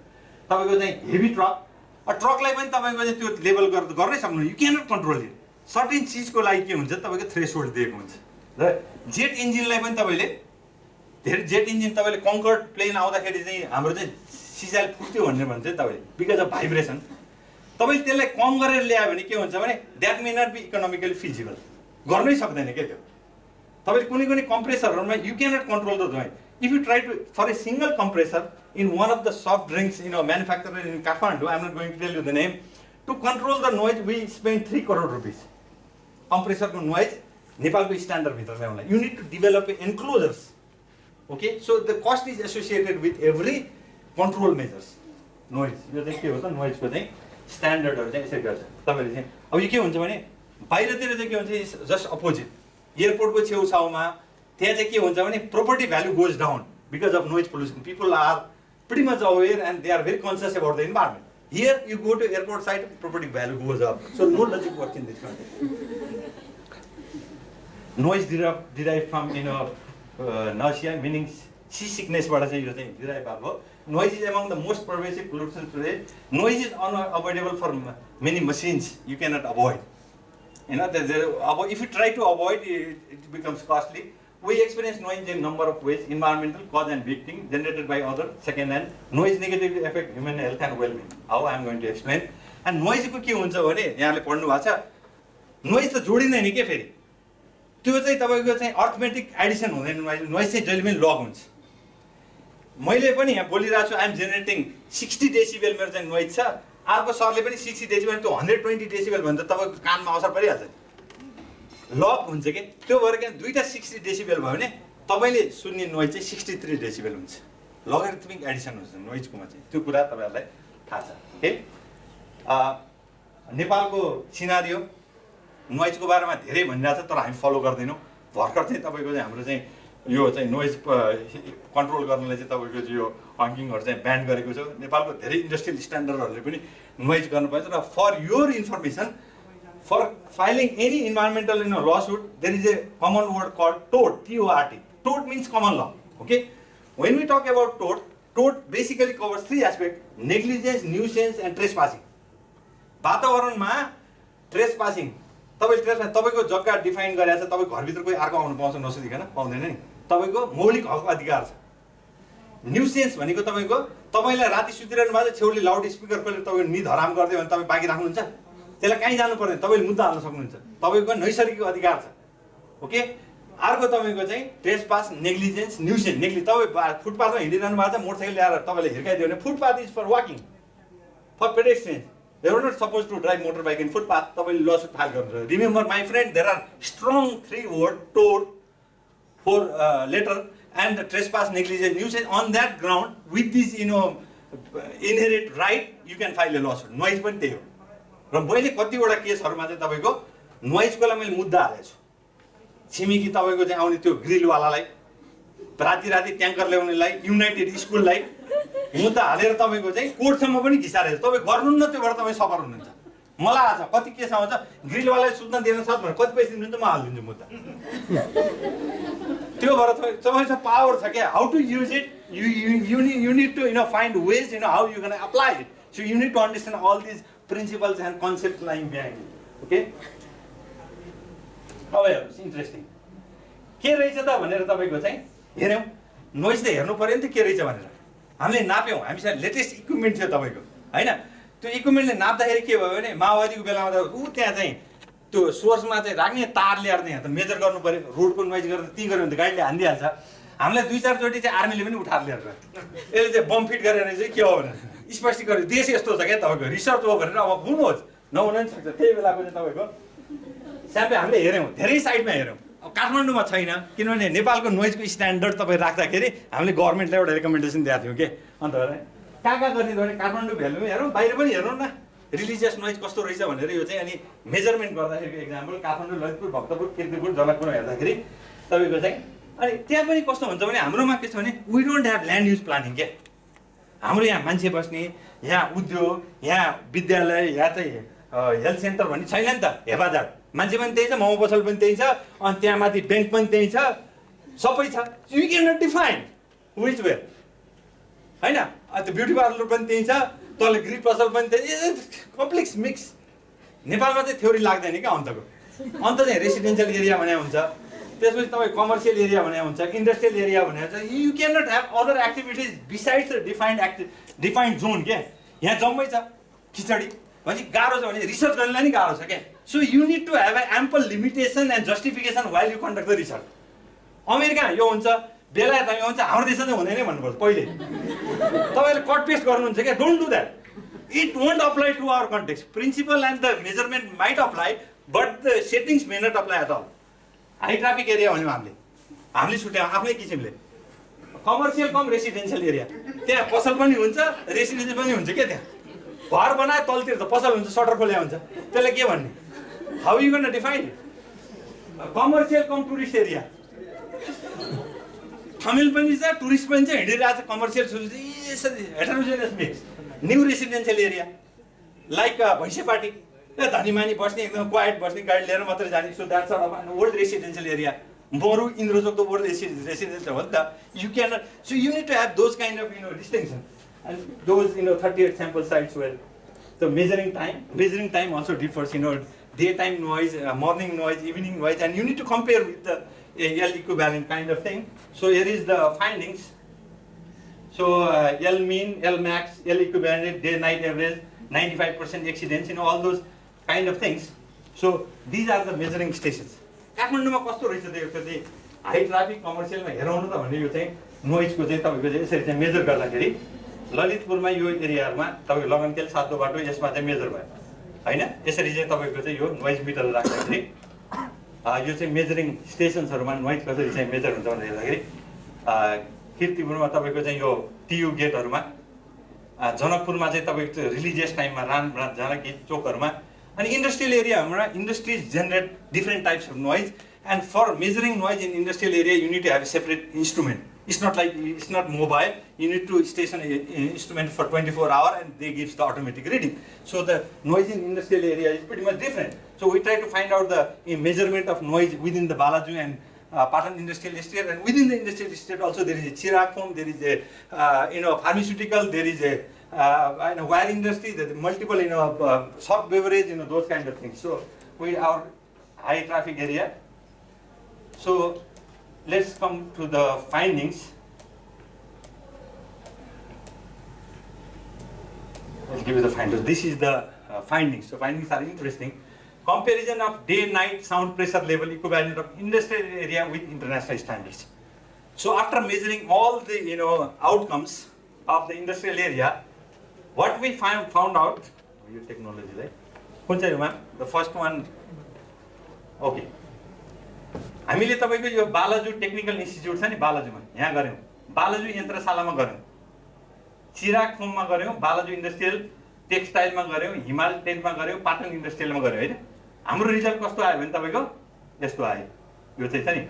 तपाईँको चाहिँ हेभी ट्रकलाई पनि तपाईँको चाहिँ त्यो लेभल गर्नै सक्नु, you cannot control it. Certain चिजको लागि के हुन्छ, तपाईँको थ्रेसहोल्ड दिएको हुन्छ। र जेट इन्जिनलाई पनि तपाईँले धेरै, जेट इन्जिन तपाईँले कङ्कर्ड प्लेन आउँदाखेरि चाहिँ हाम्रो चाहिँ सिजाइल फुट्यो भनेर भन्छ तपाईँले, बिकज अफ भाइब्रेसन। तपाईँले त्यसलाई कम गरेर ल्यायो भने के हुन्छ भने, that may not be economically feasible, गर्नै सक्दैन क्या त्यो। तपाईँले कुनै कुनै कम्प्रेसरहरूमा you cannot control the noise. If you try to for a single compressor in one of the soft drinks manufacturer in Kathmandu, I am not going to tell you the name, to control the noise we spend 3 crore rupees. कम्प्रेसरको noise नेपालको स्ट्यान्डर्डभित्र ल्याउनलाई you need to develop enclosures. Okay, so the cost is associated with every control measures. Noise यो चाहिँ के हो त, नोइजको चाहिँ स्ट्यान्डर्डहरू चाहिँ यसरी गर्छ तपाईँले चाहिँ। अब यो के हुन्छ भने बाहिरतिर चाहिँ के हुन्छ, जस्ट अपोजिट, एयरपोर्टको छेउछाउमा त्यहाँ चाहिँ के हुन्छ भने property value goes down because of noise pollution. People are pretty much aware and they are very conscious about the environment. Here you go to airport side, property value goes up. So no logic work in this country. Noise derive from nausea meaning sea सिकनेसबाट चाहिँ यो चाहिँ derive भएको हो। Noise is among the most pervasive pollutants today. Noise is unavoidable for many machines. You cannot avoid. If you try to avoid it, it becomes costly. We experience noise in a number of ways: environmental, cause and victim, generated by other, second hand. Noise negatively affect human health and well-being. How I am going to explain. And noise को के हुन्छ भने यहाँले पढ्नु भएको छ, noise त जोडिँदैन के फेरि, त्यो चाहिँ तपाईको चाहिँ अर्थमेटिक एडिसन हुँदैन, नोइज चाहिँ जहिले पनि लग हुन्छ। मैले पनि यहाँ बोलिरहेको छु आइएम जेनेरेटिङ 60 डेसिबल मेरो चाहिँ नोइज छ, अर्को सरले पनि 60 डेसिबल, त्यो 120 डेसिबल भने त तपाईँको कानमा असर परिहाल्छ, लक हुन्छ कि त्यो भएर क्या दुईवटा 60 डेसिबल भयो भने तपाईँले सुन्ने नोइज चाहिँ 63 डेसिबल हुन्छ, लगरिथमिक एडिसन हुन्छ नोइजकोमा चाहिँ, त्यो कुरा तपाईँहरूलाई थाहा छ। ओके, नेपालको सिनारियो नोइजको बारेमा धेरै भनिरहेको छ तर हामी फलो गर्दैनौँ। भर्खर चाहिँ तपाईँको चाहिँ हाम्रो चाहिँ यो चाहिँ नोइज कन्ट्रोल गर्नलाई चाहिँ तपाईँको चाहिँ यो हङ्किङहरू चाहिँ ब्यान गरेको छ। नेपालको धेरै इन्डस्ट्रियल स्ट्यान्डर्डहरूले पनि नोइज गर्नुपर्छ र for your information, for filing any environmental lawsuit there is a common word called टोट, TORT. टोट means common law. Okay, when we talk about tort basically covers 3 aspects: negligence, nuisance and trespassing. वातावरणमा trespassing, तपाईँको जग्गा define गरेको छ, तपाईँ घरभित्र कोही अर्को आउनु पाउँछ नसोधिकन, पाउँदैन नि, तपाईँको मौलिक हक अधिकार छ। न्युसेन्स भनेको तपाईँलाई राति सुतिरहनु भएको छ, छेउले लाउड स्पिकर खोलेर तपाईँको निद हराम गरिदियो भने तपाईँ बाँकी राख्नुहुन्छ, त्यसलाई कहीँ जानु पर्दैन, तपाईँले मुद्दा हाल्न सक्नुहुन्छ, तपाईँको नैसर्गिक अधिकार छ। ओके, अर्को तपाईँको चाहिँ ट्रेसपास, नेग्लिजेन्स, न्युसेन्स। तपाईँ फुटपाथमा हिँडिरहनु भएको छ, मोटरसाइकल ल्याएर तपाईँले हिर्काइदियो भने footpath is for walking, for pedestrians, they are not supposed to drive motorbike in footpath. तपाईले लसुट फाइल गर्नुहुन्छ। Remember my friend, there are strong 3 word tort for letter and the trespass, negligence, nuisance. On that ground, with this inherent right, you can file a lawsuit. Noise पनि त्यही हो। र मैले कतिवटा केसहरुमा चाहिँ तपाईको नोइजको लागि मैले मुद्दा हालेको छु। छिमेकी तपाईको चाहिँ आउने त्यो ग्रिलवालालाई, राति ट्याङ्कर ल्याउनेलाई, युनाइटेड स्कुललाई मुद्दा हालेर तपाईको चाहिँ कोर्टसम्म पनि घिसारेछ। तपाईँ गर्नुहुन्न, त्योबाट तपाईँ सफर हुनुहुन्छ। मलाई आछ कति केस आउँछ, ग्रिलवालालाई सुत्न दिएन सक्छ भने कति पैसा दिनुहुन्छ, म हालिदिन्छु मुद्दा। त्यो भएर तपाईँसँग पावर छ क्या, how to use it, you need to find ways how you're going to apply it. So you need to understand all these principles and concepts lying behind it. Okay? However, it's interesting. के रहेछ त भनेर तपाईको चाहिँ हेर्यौं, noise त हेर्नु पर्यो नि त के रहेछ भनेर। हामीले नाप्यौं, हामीसँग लेटेस्ट इक्विपमेन्ट थियो तपाईको, हैन? त्यो इक्विपमेन्टले नाप्दाखेरि के भयो भने माओवादीको बेलामा त त्यहाँ चाहिँ त्यो सोर्समा चाहिँ राख्ने तार ल्याएर यहाँ त मेजर गर्नु पर्यो, रोडको नोइज गरेर ती गर्यो भने त गाडीले हान्दिहाल्छ। हामीलाई 2-4 चोटि चाहिँ आर्मीले पनि उठाएर ल्याएर यसले चाहिँ बम फिट गरेर चाहिँ के हो भनेर स्पष्टीकरण, देश यस्तो छ क्या तपाईको, रिसर्च हो भनेर। अब हुनुहोस् नहुन पनि सक्छ, त्यही बेलाको चाहिँ तपाईको स्याम्पल हामीले हेर्यौं, धेरै साइडमा हेर्यौं। अब काठमाडौँमा छैन, किनभने नेपालको नोइजको स्ट्यान्डर्ड तपाईँ राख्दाखेरि हामीले गभर्मेन्टलाई एउटा रेकमेन्डेसन दिएको थियौँ के। अन्त कहाँ गर्ने भने काठमाडौँ भ्यालुमा हेरौँ, बाहिर पनि हेरौँ न रिलिजियस नोइज कस्तो रहेछ भनेर। यो चाहिँ अनि मेजरमेन्ट गर्दाखेरिको एक्जाम्पल काठमाडौँ, ललितपुर, भक्तपुर, कीर्तिपुर, जनकपुर हेर्दाखेरि तपाईँको चाहिँ अनि त्यहाँ पनि कस्तो हुन्छ भने हाम्रोमा के छ भने we don't have land use planning क्या। हाम्रो यहाँ मान्छे बस्ने, यहाँ उद्योग, यहाँ विद्यालय, यहाँ चाहिँ हेल्थ सेन्टर भन्ने छैन नि त। हेफाजत मान्छे पनि त्यही छ, मोमो पसल पनि त्यही छ, अनि त्यहाँ माथि ब्याङ्क पनि त्यही छ, सबै छ। You can not define which way, होइन? त्यो ब्युटी पार्लर पनि त्यही छ, तल ग्रिल पसल पनि त्यही, कम्प्लेक्स मिक्स। नेपालमा चाहिँ थ्योरी लाग्दैन क्या अन्तको। अन्त चाहिँ रेसिडेन्सियल एरिया भने हुन्छ, त्यसपछि तपाईँ कमर्सियल एरिया भने हुन्छ, इन्डस्ट्रियल एरिया भने हुन्छ। You can not have other activities besides the defined zone क्या। यहाँ जम्मै छ खिचडी भने गाह्रो छ भने रिसर्च गर्नलाई नि गाह्रो छ क्या। So you need to have a ample limitation and justification while you conduct the research. America यो हुन्छ, बेलायत यो हुन्छ, हाम्रो देशमा चाहिँ हुँदैन भन्नुपर्छ पहिले। तपाईँले कट पेस्ट गर्नुहुन्छ क्या, don't do that. It won't apply to our context. Principle and the measurement might apply but the settings may not apply at all. High traffic area भन्यौँ हामीले छुट्यायौँ आफ्नै किसिमले। कमर्सियल कम रेसिडेन्सियल एरिया, त्यहाँ पसल पनि हुन्छ, रेसिडेन्सियल पनि हुन्छ क्या। त्यहाँ घर बनाए तलतिर त पसल हुन्छ, सटर खोल्या हुन्छ, त्यसलाई के भन्ने? How you gonna define? Commercial cum tourist area, Thamel पनि छ, टुरिस्ट पनि छ, हिँडिरहेको छ, commercial heterogeneous mix. New residential area like Bhainsepati, धनीमानी बस्ने, एकदम क्वाइट बस्ने, गाडी लिएर मात्रै जाने। So that's old residential area. Maru Indrachowk त ओल्ड रेसिडेन्सियल हो नि त। You can not, so you need to have those kind of distinction and those 38 sample sites were the measuring time also differs, daytime noise, morning noise, evening noise, and you need to compare with the L equivalent kind of thing. So here is the findings. So L mean, L max, L equivalent, day night average, 95% accidents, all those kind of things. So these are the measuring stations. काठमाडौँमा कस्तो रहेछ त्यो high traffic कमर्सियलमा हेराउनु त भने यो चाहिँ नोइजको चाहिँ तपाईँको चाहिँ यसरी चाहिँ मेजर गर्दाखेरि ललितपुरमा यो एरियाहरूमा तपाईँको लगनतेल सातो बाटो यसमा चाहिँ मेजर भयो होइन। यसरी चाहिँ तपाईँको चाहिँ यो नोइज मिटर राख्दाखेरि यो चाहिँ मेजरिङ स्टेसन्सहरूमा नोइज कसरी चाहिँ मेजर हुन्छ भनेर हेर्दाखेरि कीर्तिपुरमा तपाईँको चाहिँ यो टियु गेटहरूमा, जनकपुरमा चाहिँ तपाईँको रिलिजियस टाइममा जानकी चोकहरूमा, अनि इन्डस्ट्रियल एरियाहरूमा industries generate different types of noise and for measuring noise in industrial area you need to have a separate instrument. It's not mobile. You need to station an instrument for 24 hours and they gives the automatic reading. So the noise in industrial area is pretty much different. So we try to find out the measurement of noise within the Balaju and Patan industrial estate, and within the industrial estate also there is a Chirag firm, there is a pharmaceutical, there is a wire industry, there is multiple soft beverage, those kind of things. So our high traffic area. So let's come to the findings. I'll give you the findings. This is the findings. So findings are interesting. Comparison of day-night sound pressure level equivalent of industrial area with international standards. So after measuring all the outcomes of the industrial area, what we found out. Your technology, right? The first one. Okay. हामीले तपाईको यो Balaju technical institute छ नि बालाजुमा यहाँ गर्यौं, बालाजु यन्त्रशालामा गर्यौं, चिराग फर्ममा गर्यौं, बालाजु इन्डस्ट्रियल टेक्सटाइलमा गर्यौं, हिमाल टेन्टमा गर्यौं, पाटन इन्डस्ट्रियलमा गर्यौं हैन। हाम्रो रिजल्ट कस्तो आयो भने तपाईको यस्तो आयो। यो चाहिँ छ नि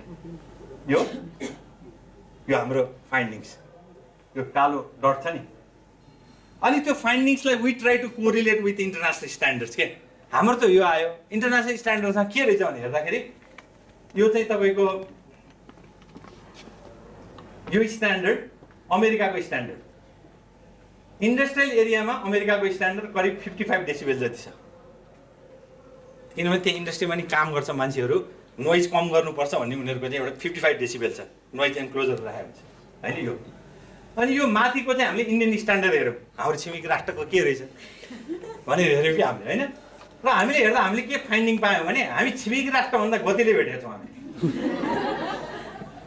यो हाम्रो फाइन्डिङ्स, यो कालो डट छ नि। अनि त्यो फाइन्डिङ्सलाई we try to correlate with international standards के। हाम्रो त यो आयो इन्टरनेशनल स्ट्यान्डर्डमा के रहेछ भने हेर्दाखेरि यो चाहिँ तपाईको यो स्ट्यान्डर्ड अमेरिकाको स्ट्यान्डर्ड, इन्डस्ट्रियल एरियामा अमेरिकाको स्ट्यान्डर्ड करिब 55 डेसिबल जति छ। किनभने त्यो इन्डस्ट्रीमा नि काम गर्छ मान्छेहरू, नोइज कम गर्नुपर्छ भन्ने उनीहरूको चाहिँ एउटा 55 डेसिबल छ नोइज एन्क्लोजर राखेको छ हैन यो। अनि यो माथिको चाहिँ हामीले इन्डियन स्ट्यान्डर्ड हेरौँ हाम्रो छिमेकी राष्ट्रको के रहेछ भनेर हेर्यौँ कि हामीले हैन। र हामीले हेर्दा हामीले के फाइन्डिङ पायौँ भने हामी छिमेकी राष्ट्रभन्दा गतिले भेटेका छौँ। हामी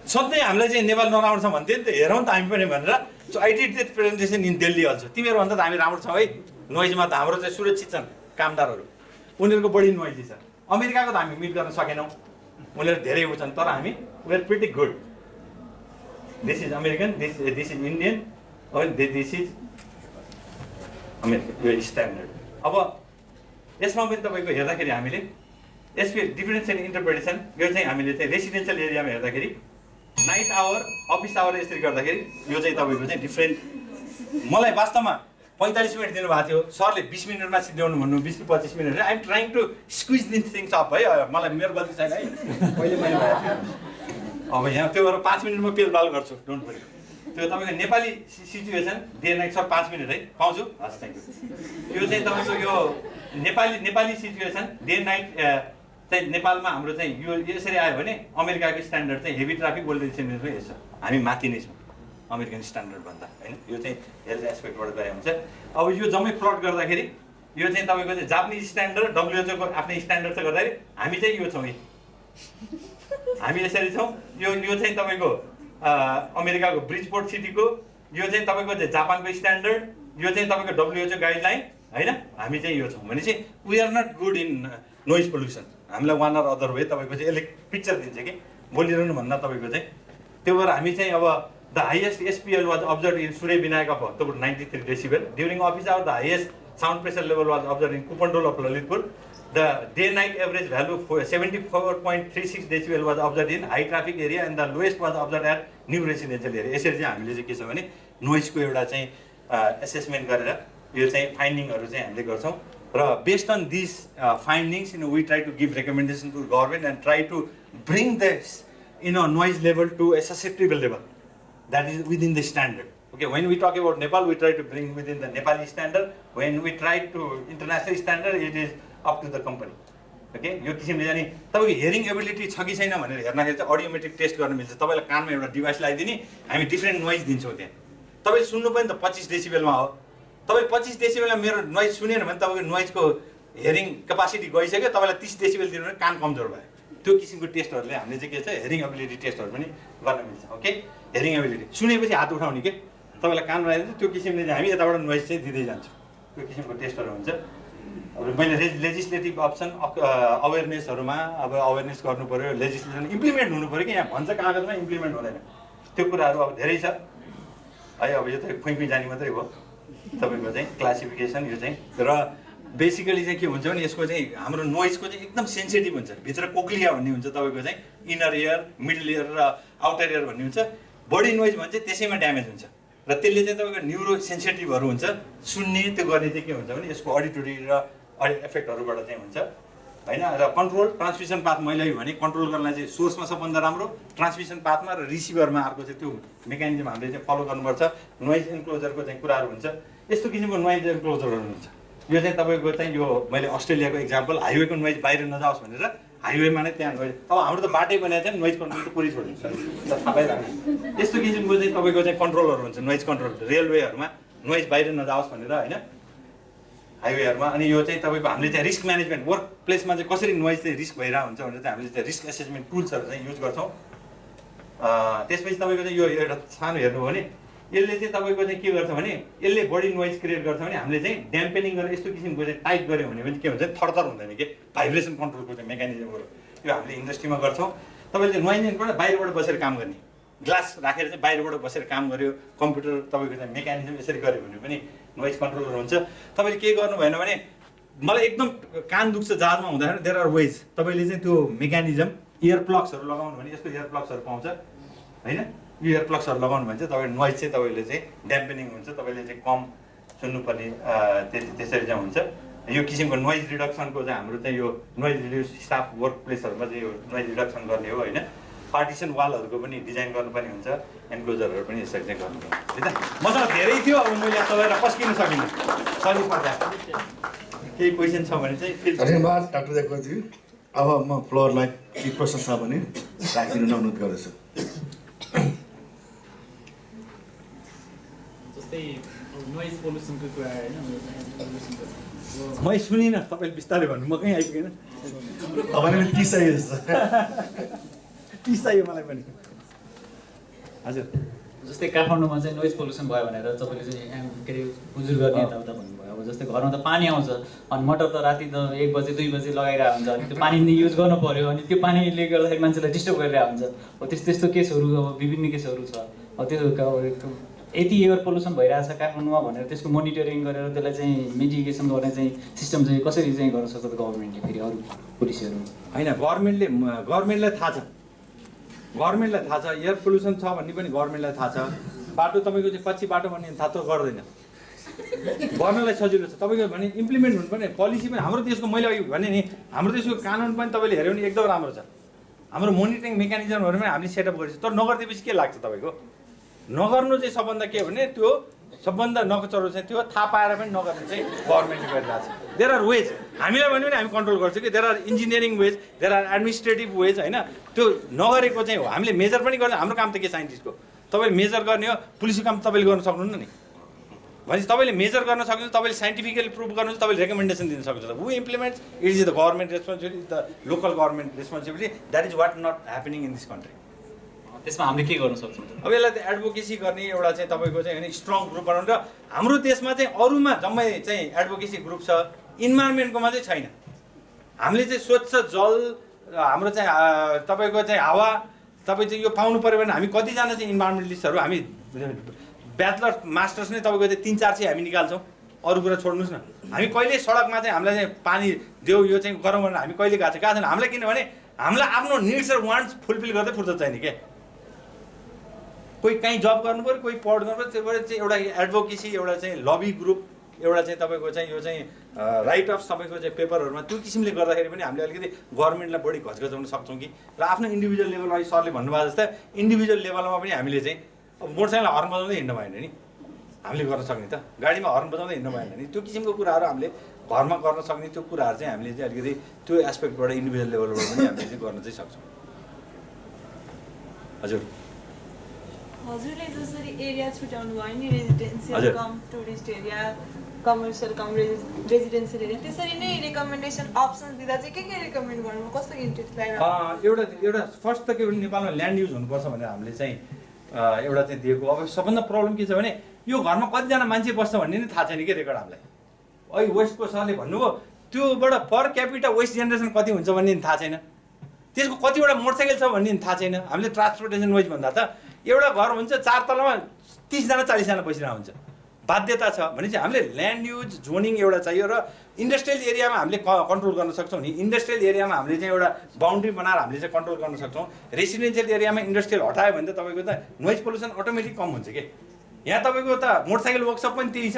सधैँ हामीलाई चाहिँ नेपाल नराम्रो छ भन्थ्यो नि त, हेरौँ त हामी पनि भनेर। So I did that presentation in Delhi also. तिमीहरूभन्दा त हामी राम्रो छौँ है नोइजमा, त हाम्रो चाहिँ सुरक्षित छन् कामदारहरू, उनीहरूको बढी नोइजी छ। अमेरिकाको त हामी मिट गर्न सकेनौँ, उनीहरू धेरै उ छन्, तर हामी we are pretty good. This is American, this is Indian, this is American, यो स्ट्यान्डर्ड। अब यसमा पनि तपाईँको हेर्दाखेरि हामीले यसको डिफरेन्सियल इन्टरप्रिटेसन, यो चाहिँ हामीले चाहिँ रेसिडेन्सियल एरियामा हेर्दाखेरि नाइट आवर अफिस आवर यसरी गर्दाखेरि यो चाहिँ तपाईँको चाहिँ डिफ्रेन्ट। मलाई वास्तवमा 45 मिनट दिनुभएको थियो, सरले 20 मिनटमा सिध्याउनु भन्नु, 20 कि 25 minute. I am trying to squeeze this things up है, मलाई मेरो गल्ती छैन है, पहिले मैले भएको थियो। अब यहाँ त्यो भएर 5 मिनटमा पेलबाल गर्छु, डोन्ट वरी। त्यो तपाईँको Nepali situation day night sir 5 minute है पाउँछु, हस् थ्याङ्क यू। यो चाहिँ तपाईँको यो नेपाली सिचुएसन डे नाइट चाहिँ नेपालमा हाम्रो चाहिँ यो यसरी आयो भने अमेरिकाको स्ट्यान्डर्ड चाहिँ हेभी ट्राफिक गोल्डन स्ट्यान्डर्डमै हेर्छ, हामी माथि नै छौँ अमेरिकन स्ट्यान्डर्ड भन्दा हैन। यो चाहिँ हेल्थ एस्पेक्टबाट गए हुन्छ। अब यो जम्मै प्लट गर्दाखेरि यो चाहिँ तपाईँको चाहिँ जापानिज स्ट्यान्डर्ड WHO को आफ्नै स्ट्यान्डर्ड चाहिँ गर्दाखेरि हामी चाहिँ यो छौँ, हामी यसरी छौँ। यो चाहिँ तपाईँको अमेरिकाको ब्रिजपोर्ट सिटीको, यो चाहिँ तपाईँको चाहिँ जापानको स्ट्यान्डर्ड, यो चाहिँ तपाईँको WHO गाइडलाइन हैन। हामी चाहिँ यो छौँ भनेपछि we are not good in noise pollution. हामीलाई वान अर अदर वे तपाईँको चाहिँ यसले पिक्चर दिन्छ कि बोलिरहनु भन्दा तपाईँको चाहिँ। त्यो भएर हामी चाहिँ अब the highest SPL was observe in Surya Binayak of Bhaktapur 93 decibel during office hour. The highest sound pressure level was observe in Kupondole of Lalitpur. The day night average value 74.36 decibel was observe in high traffic area and the lowest was observe at new residential area. यसरी चाहिँ हामीले चाहिँ के छ भने नोइजको एउटा चाहिँ assessment गरेर यो चाहिँ फाइन्डिङहरू चाहिँ हामीले गर्छौँ। र based on this findings we try to give recommendation to government and try to bring this noise level to a susceptible level that is within the standard. Okay, when we talk about Nepal, we try to bring within the Nepali standard. When we try to international standard, it is up to the company. Okay, यो किसिमले जानी तपाईको hearing ability छ कि छैन भनेर हेर्नखेरि चाहिँ अडियोमेट्रिक test गर्न मिल्छ। तपाईलाई कानमा एउटा डिभाइस लगाइदिने, हामी डिफ्रेन्ट नोइज दिन्छौँ त्यहाँ। तपाईले सुन्नु पनि त 25 डेसिबलमा हो, तपाईले 25 डेसिबलमा मेरो नोइज सुनेन भने तपाईको नोइजको हेरिङ क्यापासिटी गइसक्यो, तपाईलाई 30 डेसिबल दिनु भने कान कमजोर भयो। त्यो किसिमको टेस्टहरूले हामीले चाहिँ के छ हेरिङ एबिलिटी टेस्टहरू पनि गर्न मिल्छ। ओके, हेरिङ एबिलिटी सुनेपछि हात उठाउने के तपाईँलाई कान बनाइदिन्छ त्यो किसिमले चाहिँ हामी यताबाट नोइज चाहिँ दिँदै जान्छौँ त्यो किसिमको टेस्टहरू हुन्छ अब मैले लेजिस्लेटिभ अप्सन अवेरनेसहरूमा अब अवेरनेस गर्नु पऱ्यो लेजिस्लेसन इम्प्लिमेन्ट हुनु पऱ्यो कि यहाँ भन्छ कागजमा इम्प्लिमेन्ट हुँदैन त्यो कुराहरू अब धेरै छ है अब यो त खुइँ जाने मात्रै हो तपाईँको चाहिँ क्लासिफिकेसन यो चाहिँ र बेसिकली चाहिँ के हुन्छ भने यसको चाहिँ हाम्रो नोइजको चाहिँ एकदम सेन्सिटिभ हुन्छ भित्र कोक्लिया भन्ने हुन्छ तपाईँको चाहिँ इनर इयर मिडल इयर र आउटर इयर भन्ने हुन्छ बडी नोइज भने चाहिँ त्यसैमा ड्यामेज हुन्छ र त्यसले चाहिँ तपाईँको न्युरो सेन्सिटिभहरू हुन्छ सुन्ने त्यो गर्ने चाहिँ के हुन्छ भने यसको अडिटोरी र इफेक्टहरूबाट चाहिँ हुन्छ होइन र कन्ट्रोल ट्रान्समिसन पाथ मैले भने कन्ट्रोल गर्नलाई चाहिँ सोर्समा सबभन्दा राम्रो ट्रान्समिसन पाथमा र रिसिभरमा अर्को चाहिँ त्यो मेकानिजम हामीले चाहिँ फलो गर्नुपर्छ नोइज एन्क्लोजरको चाहिँ कुराहरू हुन्छ यस्तो किसिमको नोइज एन्क्लोजरहरू हुन्छ यो चाहिँ तपाईँको चाहिँ यो मैले अस्ट्रेलियाको इक्जाम्पल हाइवेको नोइज बाहिर नजाओस् भनेर हाइवेमा नै त्यहाँ नोइज अब हाम्रो त बाटै बनाएर चाहिँ नोइज कन्ट्रोल त पुरै छोडिन्छ थाहा पाइरहेको यस्तो किसिमको चाहिँ तपाईँको चाहिँ कन्ट्रोलहरू हुन्छ नोइज कन्ट्रोल रेलवेहरूमा नोइज बाहिर नजाओस् भनेर होइन हाइवेहरूमा अनि यो चाहिँ तपाईँको हामीले चाहिँ रिस्क म्यानेजमेन्ट वर्क प्लेसमा चाहिँ कसरी नोइज चाहिँ रिस्क भइरहेको हुन्छ भनेर चाहिँ हामीले चाहिँ रिस्क एसेसमेन्ट टुल्सहरू चाहिँ युज गर्छौँ त्यसपछि तपाईँको चाहिँ यो एउटा सानो हेर्नु हो भने यसले चाहिँ तपाईँको चाहिँ के गर्छ भने यसले बडी नोइज क्रिएट गर्छ भने हामीले चाहिँ ड्याम्पेनिङ गरेर यस्तो किसिमको चाहिँ टाइप गऱ्यो भने के हुन्छ थरथर हुँदैन कि भाइब्रेसन कन्ट्रोलको चाहिँ मेकानिजमहरू यो हामीले इन्डस्ट्रीमा गर्छौँ तपाईँले चाहिँ नोइजबाट बाहिरबाट बसेर काम गर्ने ग्लास राखेर चाहिँ बाहिरबाट बसेर काम गर्यो कम्प्युटर तपाईँको चाहिँ मेकानिजम यसरी गऱ्यो भने पनि नोइज कन्ट्रोलर हुन्छ तपाईँले के गर्नु भएन भने मलाई एकदम कान दुख्छ जहाजमा हुँदाखेरि देयर आर वेज तपाईँले चाहिँ त्यो मेकानिजम इयर प्लग्सहरू लगाउनु भने यस्तो इयर प्लग्सहरू पाउँछ होइन यो इयर प्लग्सहरू लगाउनु भने चाहिँ तपाईँको नोइज चाहिँ तपाईँले चाहिँ ड्याम्पेनिङ हुन्छ तपाईँले चाहिँ कम सुन्नुपर्ने त्यसरी चाहिँ हुन्छ यो किसिमको नोइज रिडक्सनको चाहिँ हाम्रो चाहिँ यो नोइज रिड्युस स्टाफ वर्क प्लेसहरूमा चाहिँ यो नोइज रिडक्सन गर्ने हो होइन पार्टिसन वालहरूको पनि डिजाइन गर्नुपर्ने हुन्छ एन्क्लोजरहरू पनि यसरी चाहिँ गर्नुपर्ने है त मसँग धेरै थियो अब मैले तपाईँलाई पस्किन सकिनँ सरी पर्दा केही क्वेसन छ भने चाहिँ धन्यवाद डाक्टर देवकोटाजी अब म फ्लोरलाई के प्रश्न छ भने राखिदिनु अनुरोध गर्दछु जस्तै नोइज पोल्युसनको कुरा होइन मै सुनिनँ तपाईँले बिस्तारै भन्नु म कहीँ आइपुगेन तपाईँले के चाहियो पिस चाहियो मलाई पनि हजुर जस्तै काठमाडौँमा चाहिँ नोइज पोल्युसन भयो भनेर तपाईँले चाहिँ के अरे हुजुर गर्ने यताउता भन्नुभयो अब जस्तै घरमा त पानी आउँछ अनि मोटर त राति त 1 बजे 2 बजे लगाइरहेको हुन्छ अनि त्यो पानी युज गर्नु पऱ्यो अनि त्यो पानीले गर्दाखेरि मान्छेलाई डिस्टर्ब गरिरहेको हुन्छ अब त्यस्तो केसहरू अब विभिन्न केसहरू छ अब त्यो यति एयर पोल्युसन भइरहेछ काठमाडौँमा भनेर त्यसको मोनिटरिङ गरेर त्यसलाई चाहिँ मिटिगेसन गर्ने चाहिँ सिस्टम चाहिँ कसरी चाहिँ गर्न सक्छ गभर्मेन्टले फेरि अरू पुलिसहरू होइन गभर्मेन्टलाई थाहा छ एयर पोल्युसन छ भन्ने पनि गभर्मेन्टलाई थाहा छ बाटो तपाईँको चाहिँ कच्ची बाटो भन्ने थाहा त गर्दैन गर्नलाई सजिलो छ तपाईँको भने इम्प्लिमेन्ट हुनु पनि पोलिसी पनि हाम्रो देशको मैले अघि भने नि हाम्रो देशको कानुन पनि तपाईँले हेऱ्यो भने एकदम राम्रो छ हाम्रो मोनिटरिङ मेकानिजमहरू पनि हामीले सेटअप गरिन्छ तर नगरिदिएपछि के लाग्छ तपाईँको नगर्नु चाहिँ सबभन्दा के भने त्यो सबभन्दा नकचरो चाहिँ त्यो थाहा पाएर पनि नगर्नु चाहिँ गभर्मेन्टले गरिरहेको छ देयर आर वेज हामीलाई भन्यो भने हामी कन्ट्रोल गर्छौँ कि there are engineering ways there are administrative ways होइन त्यो नगरेको चाहिँ हो हामीले मेजर पनि गर्छ हाम्रो काम त के साइन्टिस्टको तपाईँले मेजर गर्ने हो पुलिसको काम तपाईँले गर्न सक्नुहुन्न नि भनेपछि तपाईँले मेजर गर्न सक्नुहुन्छ तपाईँले साइन्टिफिकली प्रुभ गर्नुहुन्छ तपाईँले रेकमेन्डेसन दिन सक्नुहुन्छ who implements it is the government responsibility the local government responsibility that is what not happening in this country त्यसमा हामीले के गर्न सक्छौँ अब यसलाई त एडभोकेसी गर्ने एउटा चाहिँ तपाईँको चाहिँ होइन स्ट्रङ ग्रुप बनाउनु र हाम्रो देशमा चाहिँ अरूमा जम्मै चाहिँ एडभोकेसी ग्रुप छ इन्भाइरोमेन्टकोमा चाहिँ छैन हामीले चाहिँ स्वच्छ जल हाम्रो चाहिँ तपाईँको चाहिँ हावा तपाईँ चाहिँ यो पाउनु पऱ्यो भने हामी कतिजना चाहिँ इन्भाइरोमेन्टलिस्टहरू हामी ब्याचलर मास्टर्स नै तपाईँको चाहिँ 3-4 चाहिँ हामी निकाल्छौँ अरू कुरा छोड्नुहोस् न हामी कहिले सडकमा चाहिँ हामीलाई चाहिँ पानी देऊ यो चाहिँ गरौँ भनेर हामी कहिले गएको छैन हामीलाई किनभने हामीलाई आफ्नो निड्स र वान्ट्स फुलफिल गर्दै फुर्सद छैन क्या कोही कहीँ जब गर्नु पऱ्यो कोही पढ गर्नु पऱ्यो त्योबाट चाहिँ एउटा एडभोकेसी एउटा चाहिँ लबी ग्रुप एउटा चाहिँ तपाईँको चाहिँ यो चाहिँ राइट अफ तपाईँको चाहिँ पेपरहरूमा त्यो किसिमले गर्दाखेरि पनि हामीले अलिकति गभर्मेन्टलाई बढी घचघचाउन सक्छौँ कि र आफ्नो इन्डिभिजुअल लेभलमा सरले भन्नुभएको जस्तै इन्डिभिजुअल लेभलमा पनि हामीले चाहिँ अब मोटरसाइकल हर्न बजाउँदै हिँड्नु भएन नि हामीले गर्न सक्ने त गाडीमा हर्न बजाउँदै हिँड्नु भएन नि त्यो किसिमको कुराहरू हामीले घरमा गर्न सक्ने त्यो कुराहरू चाहिँ हामीले चाहिँ अलिकति त्यो एस्पेक्टबाट इन्डिभिजुअल लेभलबाट पनि हामीले चाहिँ गर्न चाहिँ सक्छौँ हजुर हजुरले जसरी एरिया छुट्याउनु भयो नि रेजिडेन्सियल कम टुरिस्ट एरिया कमर्सियल कम रेजिडेन्सियल एरिया त्यसरी नै रिकमेन्डेसन अप्सन दिँदा चाहिँ के रिकमेन्ड गर्नु कस्तो इन्ट्रेस्ट लाग्यो एउटा फर्स्ट त के भने नेपालमा ल्यान्ड युज हुनुपर्छ भनेर हामीले चाहिँ एउटा चाहिँ दिएको। अब सबभन्दा प्रब्लम के छ भने यो घरमा कतिजना मान्छे बस्छ भन्ने नै थाहा छैन कि रेकर्ड हामीलाई। अहिले वेस्टको सरले भन्नुभयो त्योबाट पर क्यापिटा वेस्ट जेनेरेसन कति हुन्छ भन्ने थाहा छैन, त्यसको कतिवटा मोटरसाइकल छ भन्ने थाहा छैन। हामीले ट्रान्सपोर्टेसन वेस्ट भन्दा त एउटा घर हुन्छ 4 तलामा 30 जना 40 जना बसिरहेको हुन्छ, बाध्यता छ भने चाहिँ हामीले ल्यान्ड युज जोनिङ एउटा चाहियो। र इन्डस्ट्रियल एरियामा हामीले कन्ट्रोल गर्न सक्छौँ नि, इन्डस्ट्रियल एरियामा हामीले चाहिँ एउटा बााउन्ड्री बनाएर हामीले चाहिँ कन्ट्रोल गर्न सक्छौँ। रेसिडेन्सियल एरियामा इन्डस्ट्रियल हटायो भने त तपाईँको त नोइज पोल्युसन अटोमेटिक कम हुन्छ कि। यहाँ तपाईँको त मोटरसाइकल वर्कसप पनि त्यही छ,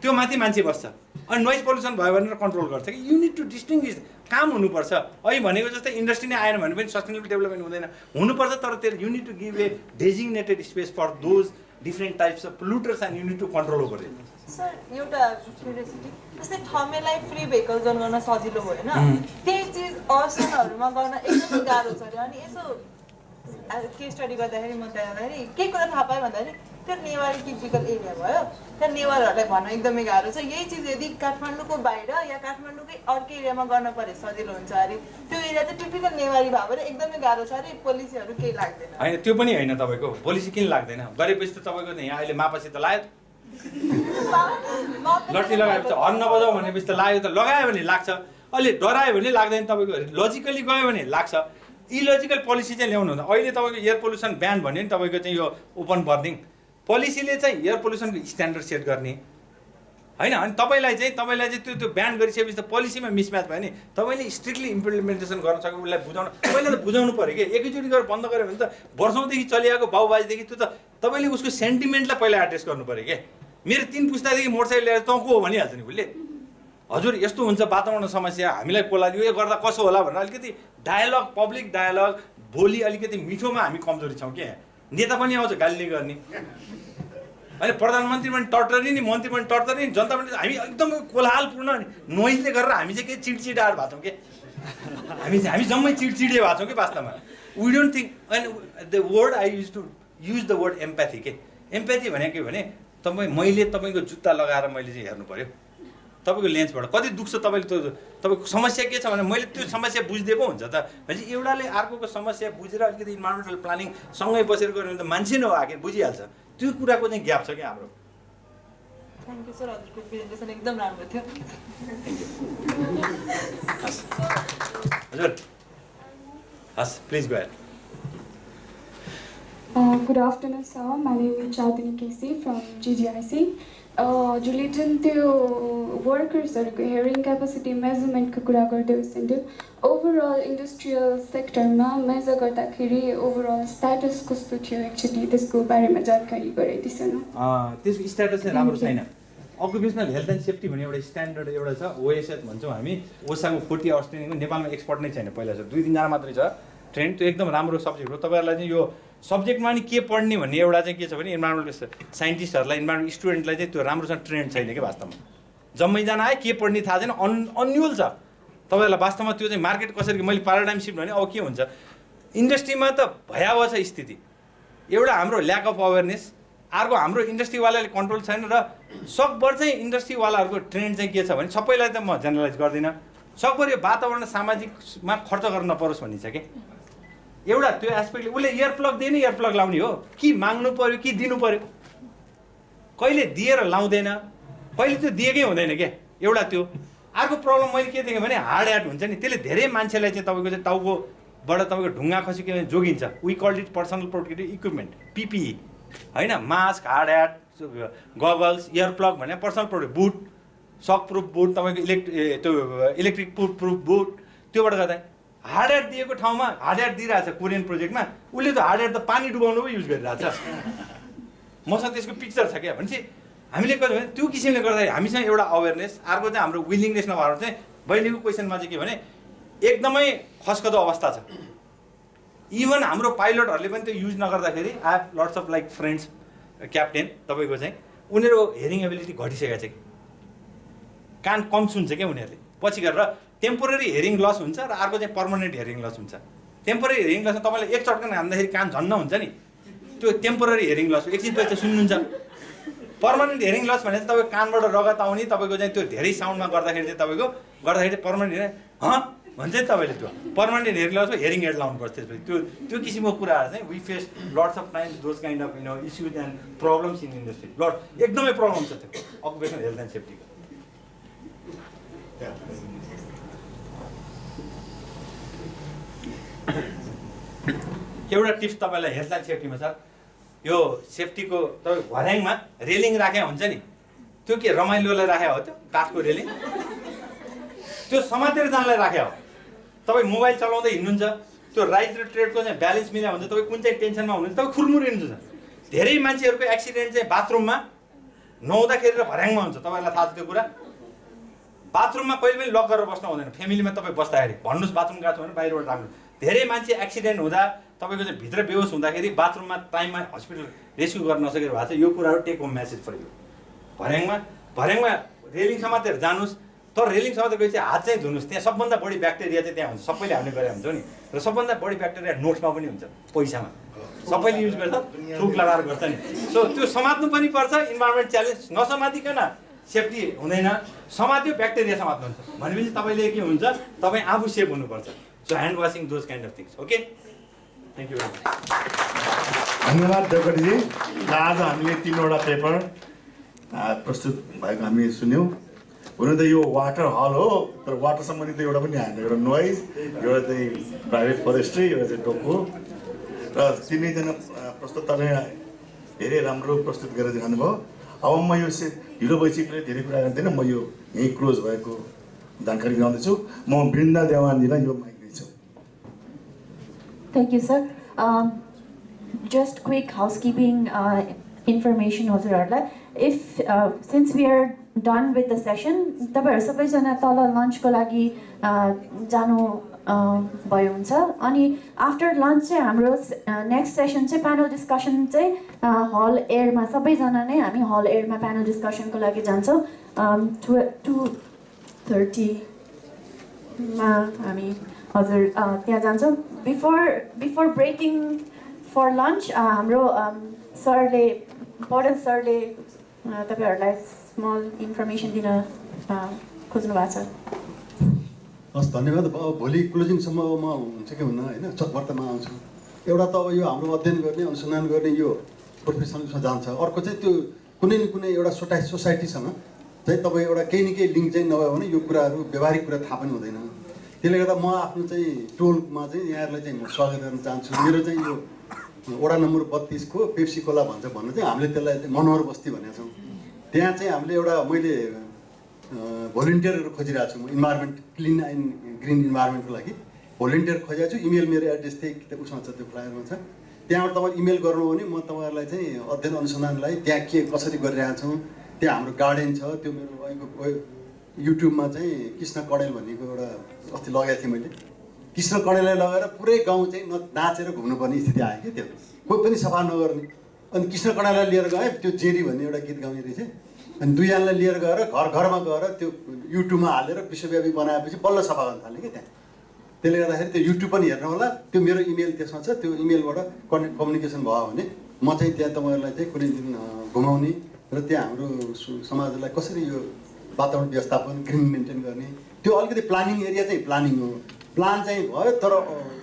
त्यो माथि मान्छे बस्छ अनि नोइज पोल्युसन भयो भनेर कन्ट्रोल गर्छ कि। युनिट टु डिस्टिङ्ग्विस काम हुनुपर्छ। अहिले भनेको जस्तै इन्डस्ट्री नै आएन भने पनि सस्टेनेबल डेभलपमेन्ट हुँदैन, हुनुपर्छ। तर त्यो unit to give a designated space for those different types of polluters and unit to control over it. Sir एउटा क्युरियोसिटी, जस्तै ठमेलाई फ्री भेहिकल जोन गर्न सजिलो भयो होइन, त्यही चिज अर्सनहरूमा गर्न एकदमै गाह्रो छ अरे। अनि यसो केस स्टडी गर्दाखेरि म त्यहाँखेरि के कुरा थाहा पाएँ भन्दाखेरि त्यो नेवारी टिपिकल एरिया भयो, त्यहाँ नेवारहरूलाई भन्न एकदमै गाह्रो छ। यही चिज यदि काठमाडौँको बाहिर या काठमाडौँकै अर्कै एरियामा गर्न परे सजिलो हुन्छ अरे। त्यो एरिया चाहिँ टिपिकल नेवारी भयो भने एकदमै गाह्रो छ अरे, पोलिसीहरू केही लाग्दैन। होइन त्यो पनि होइन, तपाईँको पोलिसी किन लाग्दैन? गरेपछि त तपाईँको यहाँ अहिले मापासी त लाग्यो, लट्ठी लगाएपछि हर्न नबजाऊ भनेपछि त लाग्यो, त लगायो भने लाग्छ। अहिले डरायो भने लाग्दैन, तपाईँको लजिकली गयो भने लाग्छ। इलोजिकल पोलिसी चाहिँ ल्याउनु हुँदैन। अहिले तपाईँको एयर पोल्युसन ब्यान भन्यो नि, तपाईँको चाहिँ यो ओपन बर्निङ पोलिसीले चाहिँ एयर पोल्युसनको स्ट्यान्डर्ड सेट गर्ने होइन। अनि तपाईँलाई चाहिँ त्यो ब्यान गरिसकेपछि त पोलिसीमा मिसम्याच भयो नि। तपाईँले स्ट्रिक्टली इम्प्लिमेन्टेसन गर्न सक्यो, उसलाई बुझाउनु पहिला त बुझाउनु पऱ्यो कि। एकैचोटि गरेर बन्द गऱ्यो भने त वर्षौँदेखि चलिआएको बाउबाजेदेखि त्यो त तपाईँले उसको सेन्टिमेन्टलाई पहिला एड्रेस गर्नु पऱ्यो कि। मेरो 3 पुस्तादेखि मोटरसाइकल ल्याएर तँ को हो भनिहाल्छ नि उसले। हजुर यस्तो हुन्छ वातावरण समस्या, हामीलाई कोलाली यो गर्दा कसो होला भनेर अलिकति डायलग, पब्लिक डायलग बोली अलिकति मिठोमा हामी कमजोरी छौँ कि। नेता पनि आउँछ गाली गर्ने, अहिले प्रधानमन्त्री पनि टर्टरी नि, मन्त्री पनि टर्टरी नि, जनता पनि। हामी एकदम कोलाहलपूर्ण नोइजले गरेर हामी चाहिँ के चिडचिडाट भएको छौँ कि। हामी जम्मै चिडचिडे भएको छौँ कि वास्तवमा। We don't think. And the word I use the word empathy के। एम्प्याथी भनेको के भने मैले तपाईँको जुत्ता लगाएर मैले चाहिँ हेर्नु पऱ्यो तपाईँको लेन्सबाट कति दुख्छ तपाईँले। तपाईँको समस्या के छ भने मैले त्यो समस्या बुझ्दै पो हुन्छ त। भनेपछि एउटाले अर्कोको समस्या बुझेर अलिकति इन्भाइरोमेन्टल प्लानिङ सँगै बसेर गऱ्यो भने त मान्छे नै हो आखिर, बुझिहाल्छ। त्यो कुराको चाहिँ ग्याप छ क्या हाम्रो। थ्याङ्क यू सर, हजुरको प्रेजेन्टेसन एकदम राम्रो थियो। हजुर हस् please go ahead. Good afternoon, sir. My name is Chandini Kesi from GGIC. जुन त्यो वर्कर्सहरूको हेयरिङ क्यापेसिटी मेजरमेन्टको कुरा गर्दै हुन्थ्यो, ओभरअल इन्डस्ट्रियल सेक्टरमा मेजर गर्दाखेरि ओभरअल स्ट्याटस कस्तो थियो एक्चुअली, त्यसको बारेमा जानकारी गराइदिनुहोस् न। त्यसको स्ट्याटस चाहिँ राम्रो छैन। अकुपेसनल हेल्थ एन्ड सेफ्टी भन्ने एउटा स्ट्यान्डर्ड एउटा छ, ओएसएच भन्छौँ हामी। ओसाको 40 आवर्स ट्रेनिङको नेपालमा एक्सपर्ट नै छैन, पहिला छ 2-3 जना मात्रै छ ट्रेन। त्यो एकदम राम्रो सब्जेक्ट हो। तपाईँहरूलाई चाहिँ यो सब्जेक्टमा नि के पढ्ने भन्ने एउटा चाहिँ के छ भने इन्भाइरोमेन्टल साइन्टिस्टहरूलाई, इन्भाइरोमेन्ट स्टुडेन्टलाई चाहिँ त्यो राम्रोसँग ट्रेन्ड छैन कि वास्तवमा। जम्मैजना आए के पढ्ने थाहा छैन, अन्युअल छ तपाईँहरूलाई वास्तवमा। त्यो चाहिँ मार्केट कसरी, मैले प्याराडाइम सिफ्ट भने अब के हुन्छ इन्डस्ट्रीमा त भयावह छ स्थिति। एउटा हाम्रो ल्याक अफ अवेरनेस, अर्को हाम्रो इन्डस्ट्रीवालाले कन्ट्रोल छैन। र सकभर चाहिँ इन्डस्ट्रीवालाहरूको ट्रेन्ड चाहिँ के छ भने, सबैलाई त म जेनरलाइज गर्दिनँ, सकभर यो वातावरण सामाजिकमा खर्च गर्न नपरोस् भन्ने छ कि। एउटा त्यो एस्पेक्टले उसले इयर प्लग दिए नि इयर प्लग लाउने हो कि माग्नु पऱ्यो कि दिनु पऱ्यो, कहिले दिएर लाउँदैन, कहिले त्यो दिएकै हुँदैन क्या। एउटा त्यो। अर्को प्रब्लम मैले के देखेँ भने हार्ड ह्याट हुन्छ नि, त्यसले धेरै मान्छेलाई चाहिँ तपाईँको चाहिँ टाउकोबाट तपाईँको ढुङ्गा खसी के जोगिन्छ। We called it personal protective equipment, PPE होइन। Mask, hard hat, goggles, ear plug भने personal protective, boot, shock proof boot, तपाईँको इलेक्ट्रिक प्रुफ बुट। त्योबाट गर्दा हार्ड ह्याट दिएको ठाउँमा हार्ड ह्याट दिइरहेछ कोरियन प्रोजेक्टमा, उसले त हार्ड ह्याट त पानी डुबाउनु पो युज गरिरहेछ। मसँग त्यसको पिक्चर छ क्या। भनेपछि हामीले कहिले भने त्यो किसिमले गर्दाखेरि हामीसँग एउटा अवेरनेस, अर्को चाहिँ हाम्रो विलिङनेस नभएर चाहिँ बहिनीको क्वेसनमा चाहिँ के भने एकदमै खस्कदो अवस्था छ। इभन हाम्रो पाइलटहरूले पनि त्यो युज नगर्दाखेरि I have lots of like friends captain तपाईँको चाहिँ उनीहरू हेरिङ एबिलिटी घटिसकेको छ कि, कान कम सुन्छ क्या उनीहरूले। पछि गरेर टेम्पोररी हेरिङ लस हुन्छ र अर्को चाहिँ पर्मानेन्ट हेरिङ लस हुन्छ। टेम्पोररी हेरिङ लसमा तपाईँलाई एक चट्कन हान्दाखेरि कान झन्न हुन्छ नि, त्यो टेम्पोररी हेरिङ लस, एकछिन पछि सुन्नुहुन्छ। पर्मानेन्ट हेरिङ लस भने चाहिँ तपाईँको कानबाट रगत आउने, तपाईँको चाहिँ त्यो धेरै साउन्डमा गर्दाखेरि चाहिँ तपाईँको पर्मानेन्ट हेरिङ भने चाहिँ तपाईँले त्यो पर्मानेन्ट हेरिङ लगाउँछ हेरिङ एड लाउनुपर्छ त्यसपछि त्यो किसिमको कुराहरू चाहिँ we face lots of times those kind of issues and problems in industry एकदमै प्रब्लम छ त्यो अकुपेसनल हेल्थ एन्ड सेफ्टीको। एउटा टिप्स तपाईँलाई हेल्थ एन्ड सेफ्टीमा छ, यो सेफ्टीको तपाईँ भर्याङमा रेलिङ राखे हुन्छ नि, त्यो के रमाइलोलाई राखे हो त्यो काठको रेलिङ, त्यो समातेर जानलाई राखे हो। तपाईँ मोबाइल चलाउँदै हिँड्नुहुन्छ, त्यो राइट र ट्रेडको चाहिँ ब्यालेन्स मिलायो भने तपाईँ कुन चाहिँ टेन्सनमा हुनुहुन्छ तपाईँ खुरमुर हिँड्नुहुन्छ। धेरै मान्छेहरूको एक्सिडेन्ट चाहिँ बाथरुममा नुहाउँदाखेरि र भर्याङमा हुन्छ, तपाईँलाई थाहा छ त्यो कुरा। बाथरुममा कहिले पनि लक गरेर बस्नु हुँदैन, फ्यामिलीमा तपाईँ बस्दाखेरि भन्नुहोस् बाथरुम गएको छ भने बाहिरबाट राख्नु। धेरै मान्छे एक्सिडेन्ट हुँदा तपाईँको चाहिँ भित्र बेहोस हुँदाखेरि बाथरुममा टाइममा हस्पिटल रेस्क्यु गर्न नसकेर भएको छ। यो कुराहरू take home message for you. भर्याङमा रेलिङ समातेर जानुहोस्, तर रेलिङ समातेर गएपछि हात चाहिँ धुनुहोस्। त्यहाँ सबभन्दा बढी ब्याक्टेरिया चाहिँ त्यहाँ हुन्छ, सबैले हामीले गरेर हुन्छ नि, र सबभन्दा बढी ब्याक्टेरिया नोट्समा पनि हुन्छ, पैसामा सबैले युज गर्छ, थुक लगाएर गर्छ नि। सो त्यो समात्नु पनि पर्छ। इन्भाइरोमेन्ट च्यालेन्ज नसमातिकन सेफ्टी हुँदैन, समात्यो ब्याक्टेरिया समात्नुहुन्छ भनेपछि तपाईँले के हुन्छ, तपाईँ आफू सेफ हुनुपर्छ। So hand washing those kind of things. Okay, thank you very much. धन्यवाद देवकोटाजी। आज हामीले 3वटा पेपर प्रस्तुत भएको हामी सुन्यौँ। हुन त यो वाटर हल हो, तर वाटर सम्बन्धी त एउटा पनि आएन। एउटा नोइज, एउटा चाहिँ प्राइभेट फरेस्ट्री, एउटा चाहिँ टोको, र तिनैजना प्रस्तुतले धेरै राम्रो प्रस्तुत गरेर देखाउनुभयो। अब म यो ढिलो भइसकेकोले धेरै कुरा गर्दैन, म यो यहीँ क्लोज भएको जानकारी गराउँदैछु। म वृन्दा देवानजीलाई यो माइक दिन्छु। Thank you, sir. Just quick housekeeping information हजुरहरूलाई. If since we are done with the session, तपाईहरु सबैजना तल लन्चको लागि जानु भयो हुन्छ। अनि आफ्टर लन्च चाहिँ हाम्रो नेक्स्ट सेसन चाहिँ प्यानल डिस्कसन चाहिँ हल एयरमा सबैजना नै हामी हल एयरमा प्यानल डिस्कसनको लागि जान्छौँ। 2:30 मा हामी हजुर त्यहाँ जान्छौँ। बिफोर ब्रेकिङ फर लन्च हाम्रो सरले पढेल सरले तपाईहरुलाई स्मल इन्फर्मेसन दिन खोज्नु भएको छ। हस्, धन्यवाद। अब भोलि क्लोजिङसम्ममा हुन्छ कि हुन्न होइन, चटवर्तमा आउँछु। एउटा त अब यो हाम्रो अध्ययन गर्ने अनुसन्धान गर्ने यो प्रोफेसनलमा जान्छ, अर्को चाहिँ त्यो कुनै न कुनै एउटा सोसाइटीसँग चाहिँ तपाईँ एउटा केही न केही लिङ्क चाहिँ नभयो भने यो कुराहरू व्यवहारिक कुरा थाहा पनि हुँदैन। त्यसले गर्दा म आफ्नो चाहिँ टोलमा चाहिँ यहाँहरूलाई चाहिँ म स्वागत गर्न चाहन्छु। मेरो चाहिँ यो वडा नम्बर 32 को पेप्सी कोला भन्छ भन्नु चाहिँ हामीले त्यसलाई चाहिँ मनोहर बस्ती भनेका छौँ। त्यहाँ चाहिँ हामीले एउटा मैले भोलिन्टियरहरू खोजिरहेको छु। म इन्भाइरोमेन्ट क्लिन एन्ड ग्रिन इन्भाइरोमेन्टको लागि भोलिन्टियर खोजेको छु। इमेल मेरो एड्रेस त्यही उसमा छ, त्यो फ्लायरमा छ। त्यहाँबाट तपाईँ इमेल गर्नुभयो भने म तपाईँहरूलाई चाहिँ अध्ययन अनुसन्धानलाई त्यहाँ के कसरी गरिरहेको छौँ, त्यहाँ हाम्रो गार्डन छ, त्यो मेरो अहिलेको युट्युबमा चाहिँ कृष्ण कणेल भनेको एउटा अस्ति लगाएको थिएँ मैले। कृष्ण कणेललाई लगाएर पुरै गाउँ चाहिँ नाचेर घुम्नुपर्ने स्थिति आयो कि त्यो, कोही पनि सफा नगर्ने। अनि कृष्ण कणेललाई लिएर गएँ, त्यो जेरी भन्ने एउटा गीत गाउने रहेछ। अनि दुईजनालाई लिएर गएर घरमा गएर त्यो युट्युबमा हालेर विश्वव्यापी बनाएपछि बल्ल सफा गर्न थाल्ने कि त्यहाँ। त्यसले गर्दाखेरि त्यो युट्युब पनि हेर्नु होला। त्यो मेरो इमेल त्यसमा छ, त्यो इमेलबाट कम्युनिकेसन भयो भने म चाहिँ त्यहाँ तपाईँहरूलाई चाहिँ कुनै दिन घुमाउने र त्यहाँ हाम्रो समाजलाई कसरी यो वातावरण व्यवस्थापन ग्रिन मेन्टेन गर्ने, त्यो अलिकति प्लानिङ एरिया चाहिँ प्लानिङ हो। प्लान चाहिँ भयो तर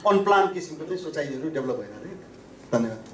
अनप्लान किसिमको चाहिँ सोचाइहरू डेभलप भइरहेको थियो। धन्यवाद।